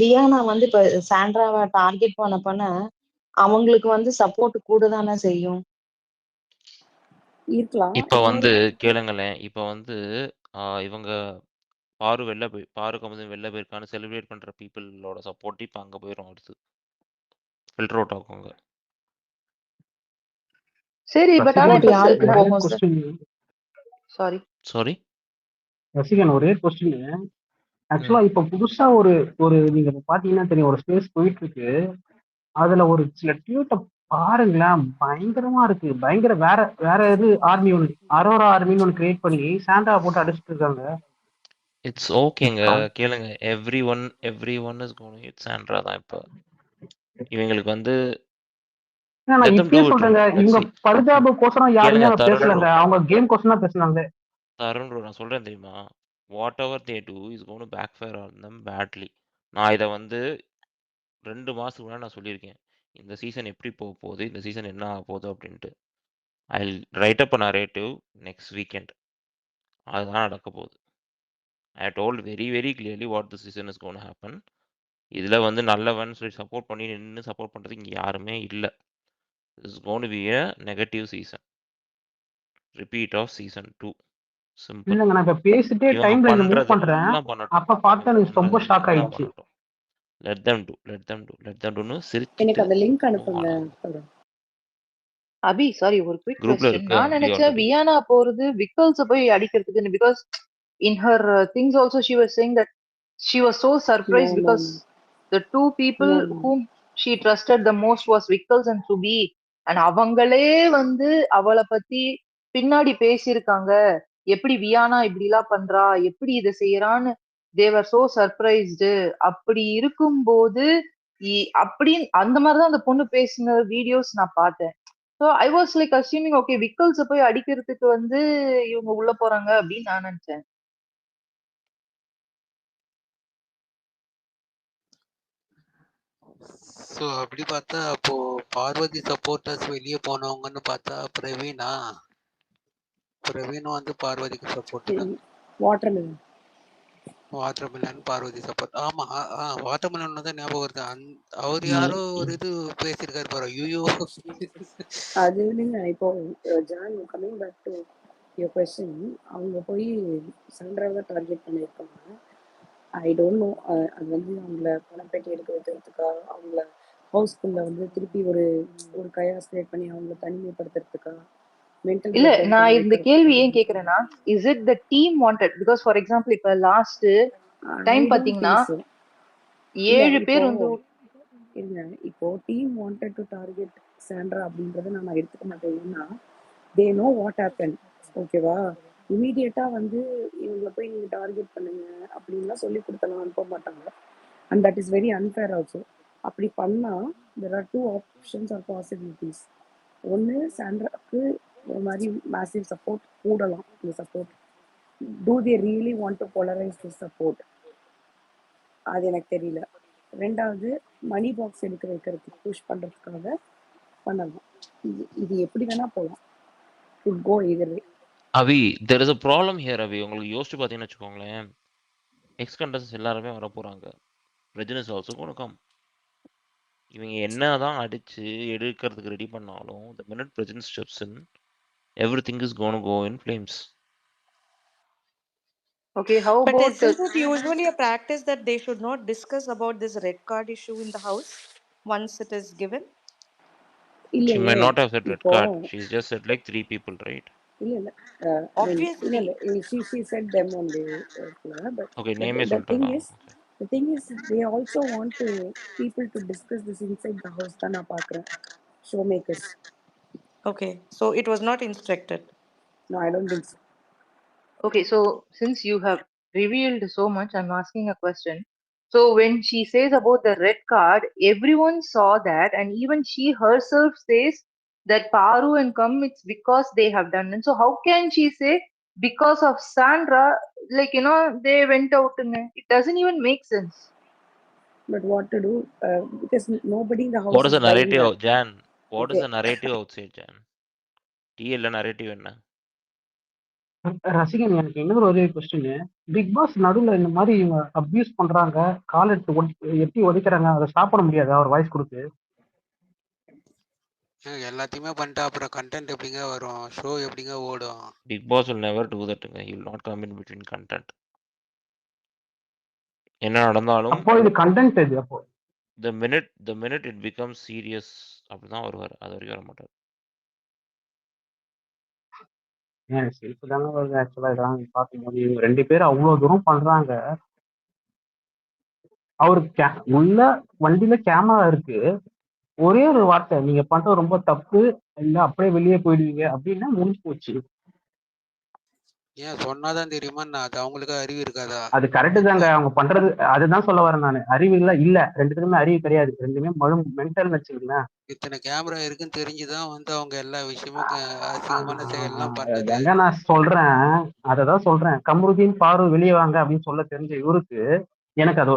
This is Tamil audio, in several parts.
லியானா வந்து இப்ப சாண்ட்ராவை டார்கெட் பண்ண அவங்களுக்கு வந்து சப்போர்ட் கூட தானே செய்யும். இருக்கலாம். இப்ப வந்து கேளுங்களேன். இப்ப வந்து இவங்க பாரு கமதன் வெளில போயிருக்கான்னு செலிப்ரேட் பண்ற பீப்புளோட சப்போர்ட் இப்ப அங்க போயிரும் அடுத்து. ஃபில்டர் அவுட் ஆகுங்க. சரி பட் ஆனா சப்போர்ட் யாருக்கு போகும் சார்? சாரி சாரி ரசிகன் ஒரே கொஸ்டின். ஆக்சுவலா இப்ப புதுசா ஒரு நீங்க பாத்தீங்கன்னா தெரியும், ஒரு ஸ்பேஸ் போயிட்டு இருக்கு. அதுல ஒரு சில டியூட்டை பாருங்களேன், பயங்கரமா இருக்கு. பயங்கர வேற இது ஆர்மி ஒன்று, அரோரா ஆர்மின்னு ஒன்று கிரியேட் பண்ணி சாண்டா போட்டு அடிச்சுட்டு இருக்காங்க. இட்ஸ் ஓகேங்க. கேளுங்க, every one is going it's Sandra தான் இப்ப. இவங்களுக்கு வந்து நான் இப்பயே சொல்றேங்க, இவங்க பரிதாப கோசரம் யாருமே பேசலங்க, அவங்க கேம் கோசரம் தான் பேசுனாங்க. தருண் ப்ரோ, நான் சொல்றேன் தெரியுமா, whatever they do is going to backfire on them badly. நான் இதை வந்து 2 மாசத்துக்கு முன்னாடி நான் சொல்லியிருக்கேன், இந்த சீசன் எப்படி போக போகுது, இந்த சீசன் என்ன ஆக போகுது அப்படின்ட்டு. I write up a narrative next weekend. அதுதான் நடக்க போகுது. I told very very clearly what the season is gonna happen. இதில் வந்து நல்லவன் சொல்லி சப்போர்ட் பண்ணி நின்று சப்போர்ட் பண்ணுறதுக்கு இங்கே யாருமே இல்லை. It's gone to be a negative season, repeat of season 2. Simple. இல்லங்க, நான் இப்ப பேசிட்டே டைம் லைன் மூவ் பண்றேன், அப்ப பார்த்தா எனக்கு ரொம்ப ஷாக் ஆயிடுச்சு. let them do சிரிச்சிட்டு எனக்கு அந்த லிங்க் அனுப்புங்க. அபி சாரி, ஒரு குவிக் குரூப்ல क्वेश्चन. இருக்கு. நான் நினைச்சேன் வியானா போறது விக்கல்ஸ் போய் அடிக்கிறதுக்கு, because in her things also she was saying that she was so surprise because the two people whom she trusted the most was Vickles and Subi, and அவங்களே வந்து அவளை பத்தி பின்னாடி பேசியிருக்காங்க, எப்படி வியானா இப்படிலாம் பண்றா, எப்படி இதை செய்யறான்னு. தேவர் சோ சர்ப்ரைஸ்டு. அப்படி இருக்கும்போது அப்படின்னு அந்த மாதிரிதான் அந்த பொண்ணு பேசின வீடியோஸ் நான் பார்த்தேன். So I was like assuming, okay விக்கல்ஸை போய் அடிக்கிறதுக்கு வந்து இவங்க உள்ள போறாங்க அப்படின்னு நான் நினைச்சேன். ஸோ அப்படி பார்த்தா அப்போ பார்வதி சப்போர்ட்டர்ஸ் வெளியே போனவங்கன்னு பார்த்தா பிரவீனும் வந்து பார்வதிக்கு சப்போர்ட் தான். Watermelon Parvathi support. ஆமா, வாட்டர்மெலன் தான் ஞாபகம் வருது. அவர் யாரோ ஒரு இது பேசியிருக்காரு பாரு, ஐயோ. அது இல்லைங்க, இப்போ John coming back to your question, அவங்க போய் சாண்ட்ராவை டார்கெட் பண்ணியிருக்காங்க. ஐ டோன்ட் நோ, அது வந்து அவங்கள பணப்பேட்டி எடுக்க வைக்கிறதுக்கா, அவங்கள ஹவுஸ்குள்ள வந்து திருப்பி ஒரு கயாஸ் கிரியேட் பண்ணி அவங்கள தனிமைப்படுத்துறதுக்கா, மென்டல். இல்ல, நான் இந்த கேள்வி ஏன் கேக்குறேன்னா, is it the team wanted? Because for example இப்ப லாஸ்ட் டைம் பாத்தீங்கன்னா 7 பேர் வந்து இல்ல, இப்போ team wanted to target Sandra அப்படின்றத நான் எடுத்துக்க மாட்டேன். ஏன்னா தே நோ வாட் ஹேப்பன், ஓகேவா? இமீடியட்டா வந்து இவங்களை போய் நீங்க டார்கெட் பண்ணுங்க அப்படின்லாம் சொல்லி கொடுத்தலாம் அனுப்ப மாட்டாங்க. And that is very unfair also. அப்படி பண்ணா there are 2 options or possibilities. ஒன்று, சாண்ட்ராக்கு ஒரு மாதிரி மேசிவ் சப்போர்ட் கூடலாம். இந்த support do they really want to polarize the support, அது எனக்கு தெரியல. ரெண்டாவது, மணி பாக்ஸ் எடுக்க வைக்கிறதுக்கு புஷ் பண்றதுக்காக பண்ணலாம். இது எப்படி வேணா போகலாம். could go either way. AVI, there is a problem here அவி. உங்களுக்கு யோசிச்சு பார்த்தீங்கன்னு வச்சுக்கோங்களேன், எக்ஸ் கண்டஸ்டன்ஸ் எல்லாருமே வர போறாங்க. Regin is also gonna come. இவங்க என்னதான் அடிச்சு எடுக்கிறதுக்கு ரெடி பண்ணாலும் the minute Regin steps in, everything is going to go in flames. Okay, how but about isn't it usually a practice that they should not discuss about this red card issue in the house once it is given? She may not have said red card. She's just said like 3 people, right? இல்ல obviously she said them only, but okay, name is the thing is they also want to people to discuss this inside the house தான் நான் பார்க்கிறேன், showmakers. Okay, so it was not instructed. No, I don't think so. Okay, so since you have revealed so much, I'm asking a question. So when she says about the red card, everyone saw that, and even she herself says that Paru and Kam, it's because they have done. And so how can she say because of Sandra, like, you know, they went out and it doesn't even make sense. But what to do? Because nobody in the house. What is the narrative, Jan? What is the narrative outside, Jan? TL narrative enna? ரசிகன் எனக்கு இன்னொரு ஒரே கொஸ்டின். பிக் பாஸ் நடுவுல இந்த மாதிரி இவங்க அபியூஸ் பண்றாங்க, கால் எடுத்து எட்டி உதைக்கிறாங்க, அதை சாப்பிட முடியாது அவர் வாய்ஸ் கொடுத்து. எல்லாத்தையுமே பண்ணிட்டு அப்புறம் கண்டென்ட் எப்படிங்க வரும்? ஷோ எப்படிங்க ஓடும்? Big Boss will never do that. He will not come in between content. என்ன நடந்தாலும் அப்போ இது கண்டென்ட் இது. அப்போ the minute it becomes serious அப்படிதான் வருவார். அது வரைக்கும் வர மாட்டார். ஏன் செல்ஃப் தாங்க வருது ஆக்சுவலா. இதெல்லாம் பார்க்கும்போது இவங்க 2 பேரும் அவ்வளவு தூரம் பண்றாங்க. அவரு உள்ள வண்டியில கேமரா இருக்கு, ஒரே ஒரு வார்த்தை நீங்க பண்றது ரொம்ப தப்பு, இல்ல அப்படியே வெளியே போயிடுவீங்க அப்படின்னா முடிஞ்சு போச்சு. ஏன் சொன்னாதான் தெரியுமா? அது அவங்களுக்கு அறிவு இருக்காதா? அது கரெக்டு தாங்க அவங்க பண்றது. அதுதான் சொல்ல வரேன் நானு. அறிவு இல்ல 2 பேருமே அறிவு கிடையாது. 2மே மென்டல் வச்சுக்கலாம். இத்தனை கேமரா இருக்குன்னு தெரிஞ்சுதான் அவங்க எல்லா விஷயமும் அசிங்கமான செயல்லாம் பண்ணது. எங்க நான் சொல்றேன், அததான் சொல்றேன். கமருதீன் பாரு வெளியே வாங்க அப்படின்னு சொல்ல தெரிஞ்ச இவருக்கு எனக்கு அது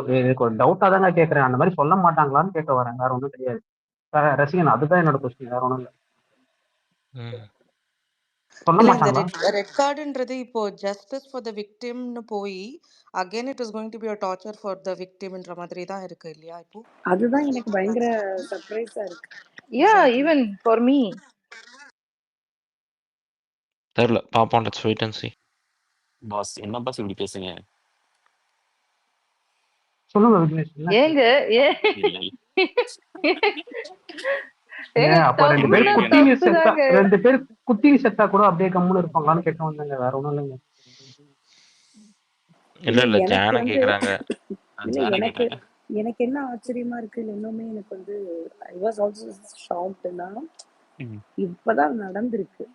ஒரு டவுட்டா தாங்க கேட்கறேன். அந்த மாதிரி சொல்ல மாட்டாங்களான்னு கேட்க வரேன், வேற ஒண்ணும் கிடையாது. ரசிகன் அதுதான் என்னோட கொஸ்டின், வேற ஒண்ணும் இல்ல. சொல்ல இல்ல இந்த மாட்டாங்களா? ரெட் கார்டுன்றது இப்போ ஜஸ்டிஸ் ஃபார் த விக்டிம்னு போய் again it is going to be a torture for the விக்டிம்ன்ற மாதிரி தான் இருக்கு இல்லையா இப்போ? அதுதான் எனக்கு பயங்கர சர்ப்ரைஸா இருக்கு. Yeah, even for me. தெரியல, பாப்போம். Let's wait and see. Boss என்ன பாஸ் இப்படி பேசுங்க? சொல்லுங்க விக்னேஷ். ஏங்க அப்ப 2 பேர் குத்தினி செத்தா 2 பேர் குத்தினி செத்தா கூட அப்படியே கம்முன்னு இருப்பாங்களான்னு கேட்க வந்தாங்க, வேற ஒண்ணும் இல்லைங்க. இல்ல ஜான கேக்குறாங்க. எனக்கு என்ன ஆச்சரியமா இருக்கு இன்னுமே எனக்கு வந்து ஐ வாஸ் ஆல்சோ ஷாக்ட்னா இப்பதான் நடந்திருக்கு.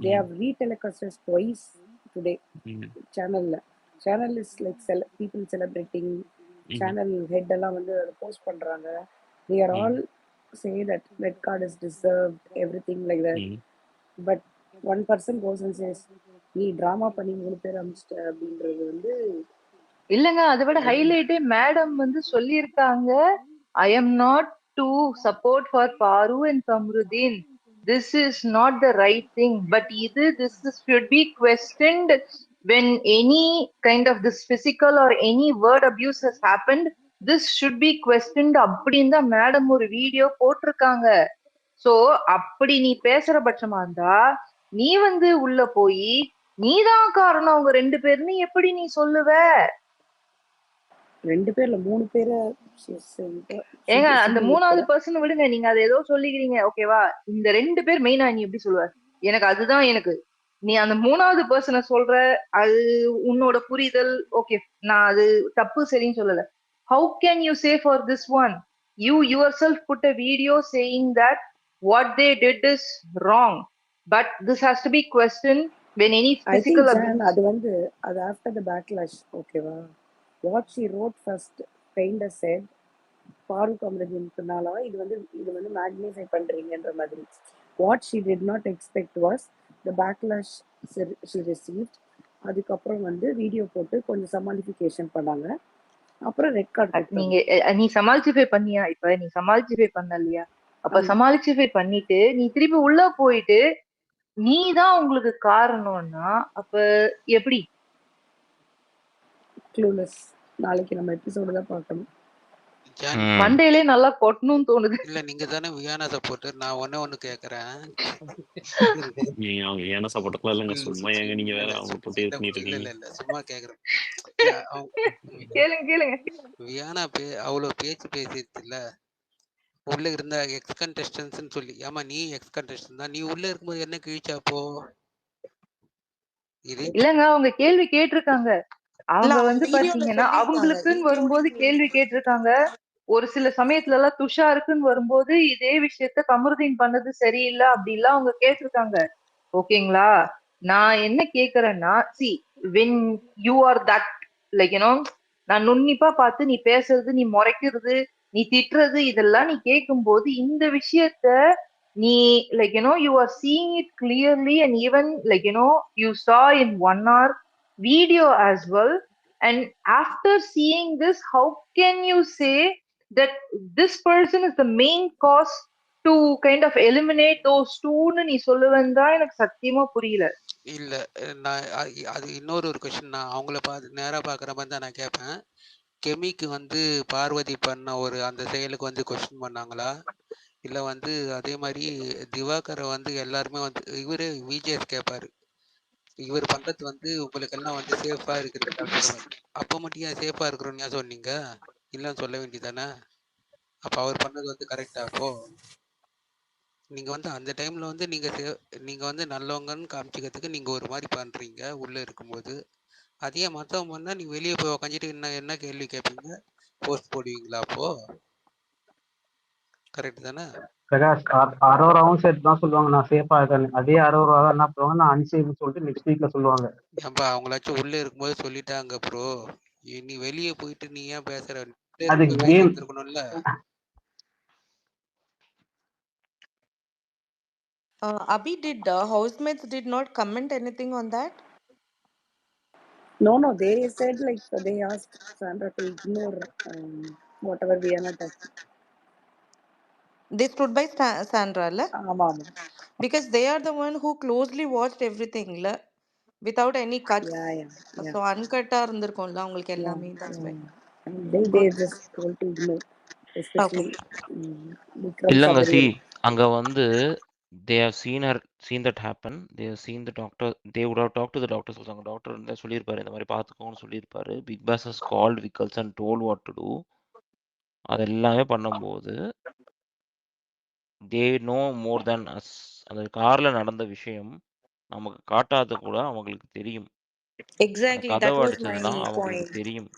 they have retelecast us twice today. channel is like people celebrating, channel head எல்லாம் வந்து போஸ்ட் பண்றாங்க. they are all say that red card is deserved, everything like that. but one person goes and says நீ டிராமா பண்ணி 3 பேர் அமிச்சிட்ட அப்படின்றது வந்து இல்லங்க. அதை விட ஹைலைட்டே மேடம் வந்து சொல்லியிருக்காங்க, I am not to support for Paru and Kamrudeen, this is not the right thing, but this should be questioned when any kind of this physical or any word abuse has happened. This should be questioned அப்படின்னு தான் மேடம் ஒரு வீடியோ போட்டிருக்காங்க. சோ அப்படி நீ பேசுற பட்சமா இருந்தா நீ வந்து உள்ள போய் நீதான் காரணம் அவங்க 2 பேர்னு எப்படி நீ சொல்லுவ? 2 பேர்ல 3 பேரை ஏங்க அந்த 3வது பர்சன் விடுங்க, நீங்க அதை ஏதோ சொல்லிக்கிறீங்க ஓகேவா. இந்த 2 பேர் மெயினா நீ எப்படி சொல்லுவ? எனக்கு அதுதான் எனக்கு நீ அந்த 3வது பர்சனை சொல்ற, அது உன்னோட புரிதல் ஓகே, நான் அது தப்பு சரின்னு சொல்லல. How can you say for this one? You yourself put a video saying that what they did is wrong, but this has to be questioned when any physical abuse. அது வந்து அது after the backlash, ஓகேவா. what she wrote first kind of said பாரு கமருதீன்க்குனால இது வந்து மேக்னிஃபை பண்றீங்கன்ற மாதிரி. what she did not expect was the backlash she received. அதுக்கப்புறம் வந்து வீடியோ போட்டு கொஞ்சம் சமாளிஃபிகேஷன் பண்ணாங்க. அப்புறம் ரெட் கார்டு நீ சமாளிஃபை பண்ணியா? இப்ப நீ சமாளிஃபை பண்ண இல்லையா? அப்ப சமாளிஃபை பண்ணிட்டு நீ திருப்பி உள்ள போயிட்டு நீ தான் உங்களுக்கு காரணம்னா அப்ப எப்படி? க்ளூலெஸ். நாளைக்கு நம்ம எபிசோடு தான் பார்க்கணும். மண்டையிலே நல்லா கொட்டணும்னு தோணுது. இல்ல நீங்க தானே வியானா சப்போர்ட்டர். நான் ஒண்ணு கேக்குறேன். அவங்க வியானா சப்போர்ட்டர்லாம் இல்லைங்க, சும்மா ஏங்க நீங்க வேற அவங்க போட்டு பண்ணிட்டு இருக்கீங்க. இல்ல சும்மா கேக்குறேன். கேளுங்க. வியானா அவ்வளவு பேச்சு பேசிருச்சு இல்ல உள்ள இருந்த எக்ஸ் கண்டெஸ்டன்ட்ஸ்னு சொல்லி. ஆமா நீ எக்ஸ் கண்டெஸ்டன்ட் தான், நீ உள்ள இருக்கும்போது என்ன கிழிச்சாப்போ? இல்லங்க அவங்க கேள்வி கேட்டிருக்காங்க. அவங்க வந்து பாத்தீங்கன்னா அவங்களுக்குன்னு வரும்போது கேள்வி கேட்டிருக்காங்க. ஒரு சில சமயத்துல எல்லாம் துஷாருக்குன்னு வரும்போது இதே விஷயத்த கமருதீன் பண்ணது சரியில்லை அப்படிலாம் அவங்க கேட்டிருக்காங்க. ஓகேங்களா? நான் என்ன கேக்குறேன்னா, see when you are that like நான் நுண்ணிப்பா பார்த்து நீ பேசுறது, நீ முறைக்கிறது, நீ திட்டுறது, இதெல்லாம் நீ கேட்கும்போது இந்த விஷயத்த நீ like you are seeing it clearly and even like you saw in 1 hour video as well, and after seeing this how can you say that this person is the main cause to kind of eliminate those டூன்னு நீ சொல்லுவேன்னு தான் எனக்கு சத்தியமா புரியல. இல்ல நான் அது இன்னொரு கொஸ்டின். நான் அவங்கள நேரா பார்க்குற மாதிரி தான் நான் கேட்பேன். கெமிக்கு வந்து பார்வதி பண்ண ஒரு அந்த செயலுக்கு வந்து கொஸ்டின் பண்ணாங்களா, இல்லை வந்து அதே மாதிரி திவாகரை வந்து எல்லாருமே வந்து இவர் விஜேஎஸ் கேட்பாரு, இவர் பண்றது வந்து உங்களுக்கெல்லாம் வந்து சேஃபா இருக்கிறீங்களான்ற மாதிரி. அப்போ மட்டும் ஏன் சேஃபா இருக்கிறோன்னு ஏன் சொன்னீங்க? இல்லைன்னு சொல்ல வேண்டியதானே? அப்போ அவர் பண்ணது வந்து கரெக்டா? அப்போ நீங்க வந்து அந்த டைம்ல வந்து நீங்க வந்து நல்லவங்கன்னு காமிச்சிக்கிறதுக்கு நீங்க ஒரு மாதிரி பண்றீங்க உள்ள இருக்கும்போது. அதே மற்றவங்க பண்ணா நீ வெளியே போய் உக்காந்துட்டு என்ன கேள்வி கேட்பீங்க? போஸ்ட் போடுவீங்களா? அப்போ கரெக்ட் தானே? பிரகாஷ் அரோராவும் சேர்த்து தான் சொல்லுவாங்க நான் சேஃபா இருக்கேன்னு. அதே அரோரா தான் என்ன பண்ணுவாங்க, நான் அன்சேஃப்னு சொல்லிட்டு நெக்ஸ்ட் வீக்ல சொல்லுவாங்க. ஏன்பா அவங்களாச்சும் உள்ள இருக்கும்போது சொல்லிட்டாங்க ப்ரோ, நீ வெளியே போயிட்டு நீ ஏன் பேசுற? அது பேசி கேம். இருக்கணும்ல. Abhi, did housemates did not comment anything on that? No, they said like they asked Sandra to ignore whatever Vienna touched. They stood by Sandra, la? Ama. Because they are the one who closely watched everything, la, without any cuts. Yeah. So uncut ஆ இருந்திருக்கும்ல உங்களுக்கு எல்லாமே. That's why. They just told to ignore, especially Vikram இல்லங்க Sabari. அங்க வந்து they have seen that happen. They have seen the doctor. They would have talked to the doctor. சொல்றாங்க டாக்டர் இருந்தா சொல்லியிருப்பாரு, இந்த மாதிரி பார்த்துக்கோன்னு சொல்லியிருப்பாரு. Bigg Boss has called Vickers and told what to do. அது எல்லாமே பண்ணும்போது they know more than us. அந்த கார்ல நடந்த விஷயம் நமக்கு காட்டாத கூட அவங்களுக்கு தெரியும். அந்த Exactly, that கதவை was my அடிச்சதுலாம் அவங்களுக்கு point. தெரியும்.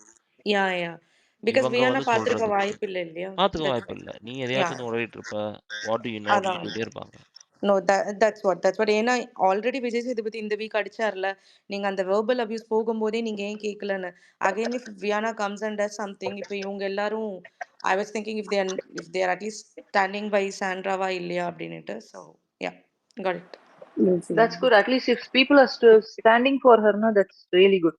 Yeah. Because இவங்க Vienna வந்து பார்த்திருக்க சொல்றதுக்கு வாய்ப்பு இல்லை இல்லையா? பார்த்துக்க That's வாய்ப்பு why. இல்லை. நீ எதையாச்சும் Yeah. வந்து உடறிட்டு இருப்ப, வாட் டு யூ நோன்னு அதான். கேட்டுகிட்டே இருப்பாங்க. No, that's what. ஏன்னா ஆல்ரெடி விஜய் சேதுபதி இந்த வீக் அடிச்சார்ல, நீங்க அந்த வெர்பல் அபியூஸ் போகும்போதே நீங்க ஏன் கேட்கலன்னு. Again if Viyana comes and does something, இப்போ இவங்க எல்லாரும் I was thinking if there at least standing by சாண்ட்ராவா இல்லையா அப்படின்னுட்டு. So yeah, got it. That's good. At least if people are still standing for her, no, that's really good.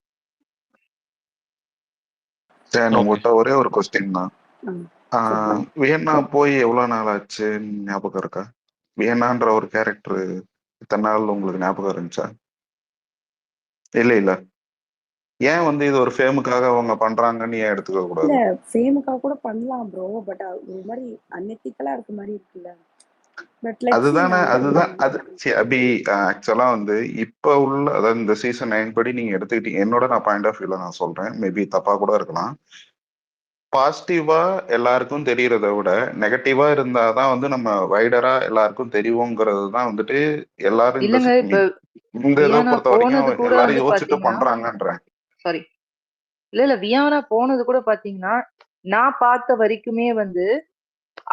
சரி, உங்கள்கிட்ட ஒரே ஒரு கொஸ்டின் தான். வியன்னா போய் எவ்வளவு நாள் ஆச்சு ஞாபகம் இருக்கா? வியன்னான்ற ஒரு கேரக்டர் இத்தனை நாள் உங்களுக்கு ஞாபகம் இருந்துச்சா? இல்ல ஏன் வந்து இது ஒரு ஃபேமுக்காக அவங்க பண்றாங்கன்னு ஏன் எடுத்துக்க கூடாது? இல்ல ஃபேமுக்காக கூட பண்ணலாம் ப்ரோ, பட் ஒரு மாதிரி அன்எத்திக்கலா இருக்க மாதிரி இருக்குல்ல. அதுதான் அது அபி ஆக்சுவலா வந்து இப்ப உள்ள, அதாவது இந்த சீசன் 9 படி நீங்க எடுத்துக்கிட்டீங்க, என்னோட நான் பாயிண்ட் ஆஃப் வியூல நான் சொல்றேன், மேபி தப்பா கூட இருக்கலாம். பாசிட்டிவா எல்லாருக்கும் தெரியறத விட நெகட்டிவா இருந்தாதான் வந்து நம்ம வைடரா எல்லாருக்கும் தெரியுங்கிறது தான் வந்துட்டு எல்லாரும் இல்லங்க, இப்ப இந்த இதை வியானா பொறுத்த போனது வரைக்கும் கூட எல்லாரும் வந்து யோசிச்சுட்டு பாத்தீங்கன்னா, பண்றாங்கன்றேன். சாரி, இல்ல வியானா போனது கூட பாத்தீங்கன்னா, நான் பார்த்த வரைக்குமே வந்து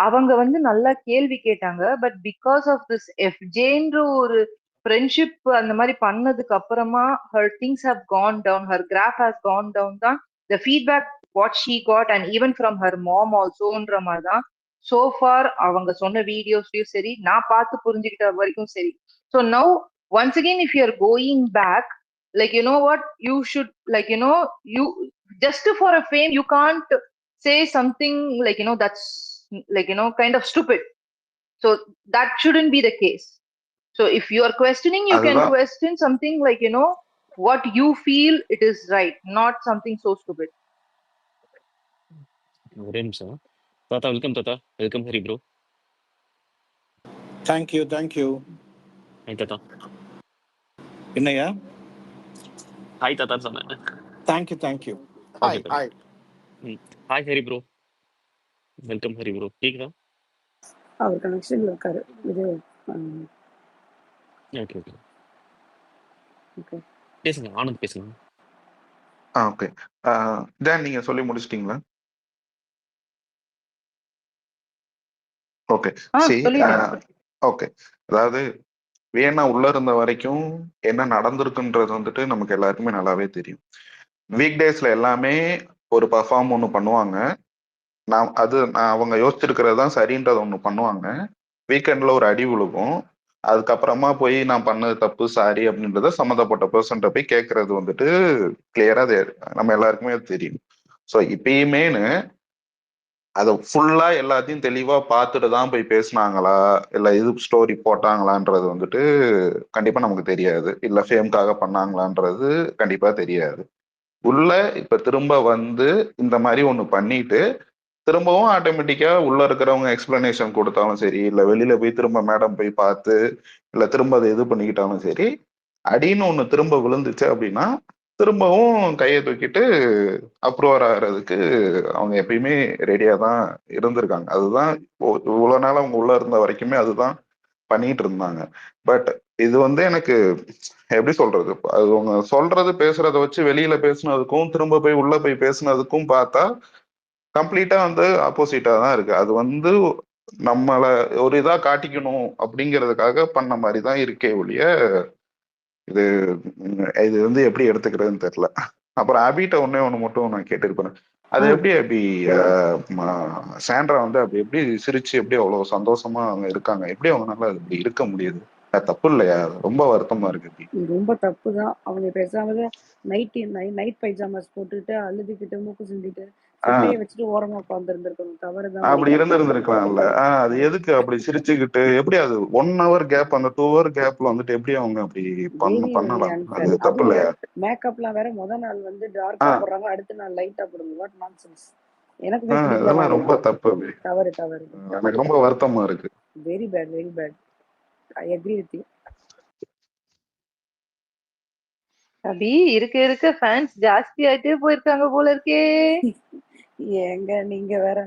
அவங்க வந்து நல்லா கேள்வி கேட்டாங்க. பட் பிகாஸ் ஆஃப் திஸ் எஃப்ஜேன்ற ஒரு ஃப்ரெண்ட்ஷிப் அந்த மாதிரி பண்ணதுக்கு அப்புறமா her things have gone down, her graph has gone down தான் the feedback what she got and even from her mom ஆல்சோன்ற மாதிரி தான் சோ ஃபார் அவங்க சொன்ன வீடியோஸ்லயும் சரி, நான் பார்த்து புரிஞ்சுக்கிட்ட வரைக்கும் சரி. So now once again if you are going back, like you know what you should, like you just for a fame you can't say something like that's like kind of stupid. So that shouldn't be the case. So if you are questioning, you can question something like what you feel it is right, not something so stupid. ஒரே நிமிஷம். தாத்தா வெல்கம். தாத்தா welcome. Hari bro. Thank you. Hi தாத்தா. என்னையா? ஹாய் தாத்தா சொன்னேன். Thank you. Hi. Hi Hari bro. Welcome Hari bro. கேக்குதா? அவர் கனெக்ஷன்ல இருக்காரு. இது ஓகே பேசுங்க, ஆனந்த் பேசுங்க. ஓகே டேன், நீங்க சொல்லி முடிச்சிட்டீங்களா? Okay okay. அதாவது வியன்னா உள்ள இருந்த வரைக்கும் என்ன நடந்திருக்குன்றது வந்துட்டு நமக்கு எல்லாருக்குமே நல்லாவே தெரியும். வீக் டேஸ்ல எல்லாமே ஒரு பர்ஃபார்ம் ஒன்று பண்ணுவாங்க. அவங்க யோசிச்சிருக்கிறது தான் சரின்றது ஒன்று பண்ணுவாங்க. வீக்கெண்ட்ல ஒரு அடி விழுகும். அதுக்கப்புறமா போய் நான் பண்ணது தப்பு சாரி அப்படின்றத சம்மந்தப்பட்ட பர்சன்ட்ட போய் கேட்கறது வந்துட்டு கிளியரா நம்ம எல்லாருக்குமே தெரியும். ஸோ இப்பயுமேனு அதை ஃபுல்லா எல்லாத்தையும் தெளிவா பார்த்துட்டு தான் போய் பேசுனாங்களா இல்ல இது ஸ்டோரி போட்டாங்களான்றது வந்துட்டு கண்டிப்பா நமக்கு தெரியாது. இல்ல ஃபேம்காக பண்ணாங்களான்றது கண்டிப்பா தெரியாது. உள்ள இப்ப திரும்ப வந்து இந்த மாதிரி ஒண்ணு பண்ணிட்டு திரும்பவும் ஆட்டோமேட்டிக்கா உள்ள இருக்கிறவங்க எக்ஸ்பிளனேஷன் கொடுத்தாலும் சரி, இல்ல வெளியில போய் திரும்ப மேடம் போய் பார்த்து இல்ல திரும்ப அதை இது பண்ணிக்கிட்டாலும் சரி, அடின்னு ஒண்ணு திரும்ப விழுந்துச்சு அப்படின்னா திரும்பவும் கையை தூக்கிட்டு அப்ரூவர் ஆகிறதுக்கு அவங்க எப்பயுமே ரெடியா தான் இருந்திருக்காங்க. அதுதான் இவ்வளவு நாள் அவங்க உள்ள இருந்த வரைக்குமே அதுதான் பண்ணிட்டு இருந்தாங்க. பட் இது வந்து எனக்கு எப்படி சொல்றது, அது அவங்க சொல்றது பேசுறத வச்சு வெளியில பேசுனதுக்கும் திரும்ப போய் உள்ள போய் பேசுனதுக்கும் பார்த்தா கம்ப்ளீட்டா வந்து ஆப்போசிட்டா தான் இருக்கு. அது வந்து நம்மள ஒரு இதா காட்டிக்கணும் அப்படிங்கிறதுக்காக பண்ண மாதிரி தான் இருக்கே ஒழிய இது இது வந்து எப்படி எடுத்துக்கிறதுன்னு தெரியல. அப்புறம் அபிட்ட ஒண்ணு மட்டும் நான் கேட்டிருப்பேன். அது எப்படி அபி சாண்ட்ரா வந்து அப்படி எப்படி சிரிச்சு எப்படி அவ்வளவு சந்தோஷமா அவங்க இருக்காங்க, எப்படி அவங்களால இப்படி இருக்க முடியுது? அது தப்பு இல்லையா? ரொம்ப வருத்தமா இருக்கு. ரொம்ப தப்பு தான். அவங்க பேசாம நைட் பைஜாமாஸ் போட்டுட்டு அழுதுகிட்டு மூக்கு சிந்திட்டு சட்டையை வச்சுட்டு ஓரமா உட்கார்ந்து இருந்திருக்கணும். தவறுதான். அப்படி இருந்திருக்கலாம்ல. அது எதுக்கு அப்படி சிரிச்சுக்கிட்டு எப்படி அது 1 hour கேப், அந்த 2 hour கேப்ல வந்துட்டு எப்படி அவங்க அப்படி பண்ணலாம்? அது தப்பு இல்லையா? மேக்கப்லாம் வேற முதல் நாள் வந்து டார்க்கா போடுறாங்க, அடுத்த நாள் லைட்டா போடுங்க. What nonsense. எனக்கு இதெல்லாம் ரொம்ப தப்பு. தவறு. எனக்கு ரொம்ப வருத்தமா இருக்கு. Very bad. I agree with you. அபி இருக்க ஃபேன்ஸ் ஜாஸ்தி ஆயிட்டே போயிருக்காங்க போல இருக்கே. ஏங்க நீங்க வேற,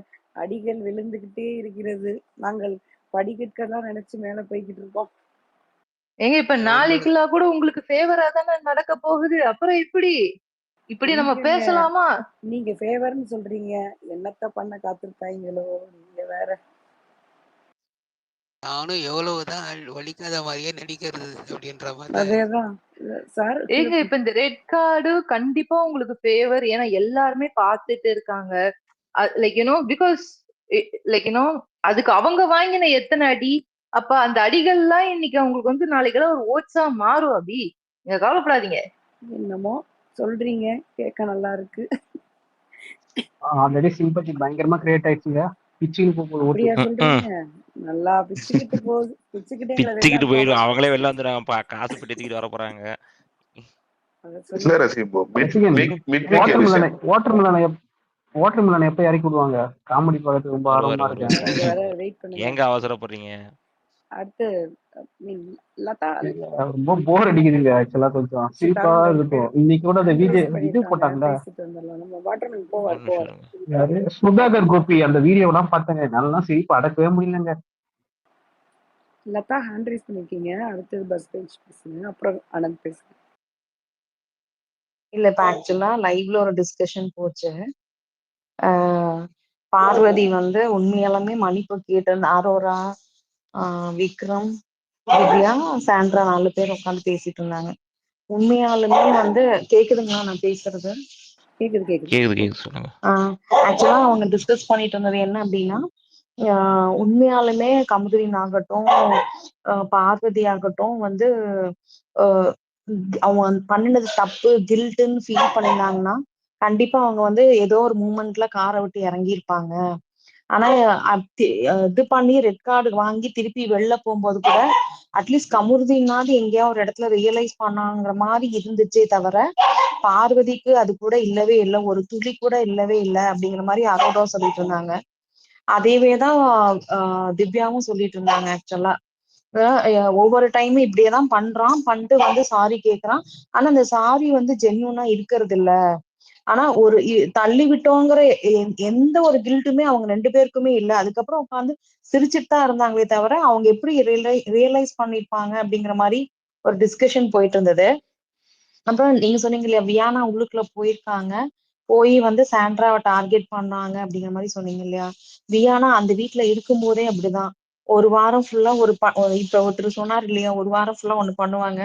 அடிகள் விழுந்துகிட்டே இருக்கிறது, நாங்கள் படிக்கட்கெல்லாம் நினைச்சு மேல போய்கிட்டு இருக்கோம். ஏங்க இப்ப நாளைக்குலாம் கூட உங்களுக்கு ஃபேவரா தானே நடக்க போகுது, அப்புறம் இப்படி நம்ம பேசலாமா? நீங்க ஃபேவர்னு சொல்றீங்க, என்னத்த பண்ண காத்திருக்காங்களோ நீங்க வேற. நானும் எவ்வளவுதான் வலிக்காத மாதிரியே நடிக்கிறது அப்படின்ற மாதிரி. அதேதான் சார். ஏங்க இப்ப இந்த ரெட் கார்டு கண்டிப்பா உங்களுக்கு ஃபேவர், ஏன்னா எல்லாருமே பார்த்துட்டு இருக்காங்க. Like you know because like you know அதுக்கு அவங்க வாங்கின எத்தனை அடி, அப்ப அந்த அடிகள்லாம் இன்னைக்கு அவங்களுக்கு வந்து நாளைக்கெல்லாம் ஒரு ஓட்ஸா மாறும். அபி நீங்க கவலைப்படாதீங்க. என்னமோ சொல்றீங்க, கேட்க நல்லா இருக்கு. ஆல்ரெடி சிம்பத்தி பயங்கரமா கிரியேட் ஆயிடுச்சுங்க. அப்படியா சொல்றீங்க? நல்லா பிச்சுக்கிட்டு போகுது. பிச்சுக்கிட்டு போயிடும். அவங்களே வெளில வந்துடுறாங்கப்பா, காசு பெட்டி தூக்கிட்டு வர போறாங்க. வாட்டர்மெலன் எப்ப இறக்கி விடுவாங்க? காமெடி பார்த்து ரொம்ப ஆர்வமா இருக்கேன். ஏங்க அவசரப்படுறீங்க? அடுத்து லதா ரொம்ப போர் அடிக்குதுங்க. ஆக்சுவலா கொஞ்சம் சிரிப்பா இருக்கும். இன்னைக்கு கூட அந்த வீடியோ போட்டாங்கல்ல, சுதாகர் கோபி அந்த வீடியோலாம் பார்த்தேங்க. நல்லா சிரிப்பு அடக்கவே முடியலங்க. லதா ஹேண்ட் ரைஸ் பண்ணிருக்கீங்க. அடுத்தது பஸ் பேஜ் பேசுங்க, அப்புறம் அனந்த் பேசுங்க. இல்ல இப்ப ஆக்சுவலா லைவ்ல ஒரு டிஸ்கஷன் போச்சு. பார்வதி வந்து உண்மையாலுமே மன்னிப்பு கேட்டு ஆரோரா, விக்ரம், திவ்யா, சாண்ட்ரா 4 பேர் உட்காந்து பேசிட்டு இருந்தாங்க. உண்மையாலுமே வந்து கேக்குதுங்களா நான் பேசுறது? கேக்குது. ஆக்சுவலா அவங்க டிஸ்கஸ் பண்ணிட்டு இருந்தது என்ன அப்படின்னா, உண்மையாலுமே கமருதீன் ஆகட்டும், பார்வதி ஆகட்டும் வந்து அவங்க பண்ணினது தப்பு, கில்ட்டுன்னு ஃபீல் பண்ணிருந்தாங்கன்னா கண்டிப்பா அவங்க வந்து ஏதோ ஒரு மூமெண்ட்ல காரை விட்டு இறங்கியிருப்பாங்க. ஆனா இது பண்ணி ரெட் கார்டு வாங்கி திருப்பி வெளில போகும்போது கூட அட்லீஸ்ட் கமருதீனாவது எங்கேயா ஒரு இடத்துல ரியலைஸ் பண்ணாங்கிற மாதிரி இருந்துச்சே தவிர, பார்வதிக்கு அது கூட இல்லவே இல்லை, ஒரு துளி கூட இல்லவே இல்லை அப்படிங்கிற மாதிரி அரோரா சொல்லிட்டு இருந்தாங்க. அதேவேதான் திவ்யாவும் சொல்லிட்டு இருந்தாங்க. ஆக்சுவலா ஒவ்வொரு டைமும் இப்படியேதான் பண்ணிட்டு வந்து சாரி கேக்குறான். ஆனா அந்த சாரி வந்து ஜென்யூனா இருக்கிறது இல்ல. ஆனா ஒரு தள்ளி விட்டோங்கிற எந்த ஒரு கில்ட்டுமே அவங்க 2 பேருக்குமே இல்லை. அதுக்கப்புறம் உட்காந்து சிரிச்சுட்டு தான் இருந்தாங்களே தவிர அவங்க எப்படி ரியலைஸ் பண்ணிருப்பாங்க அப்படிங்கிற மாதிரி ஒரு டிஸ்கஷன் போயிட்டு இருந்தது. அப்புறம் நீங்க சொன்னீங்க இல்லையா, வியானா உள்ளுக்குள்ள போயிருக்காங்க, போய் வந்து சாண்ட்ராவை டார்கெட் பண்ணாங்க அப்படிங்கிற மாதிரி சொன்னீங்க இல்லையா. வியானா அந்த வீட்டுல இருக்கும் போதே அப்படிதான். ஒரு வாரம் ஃபுல்லா இப்ப ஒருத்தர் சொன்னார் இல்லையா, ஒரு வாரம் ஃபுல்லா ஒண்ணு பண்ணுவாங்க,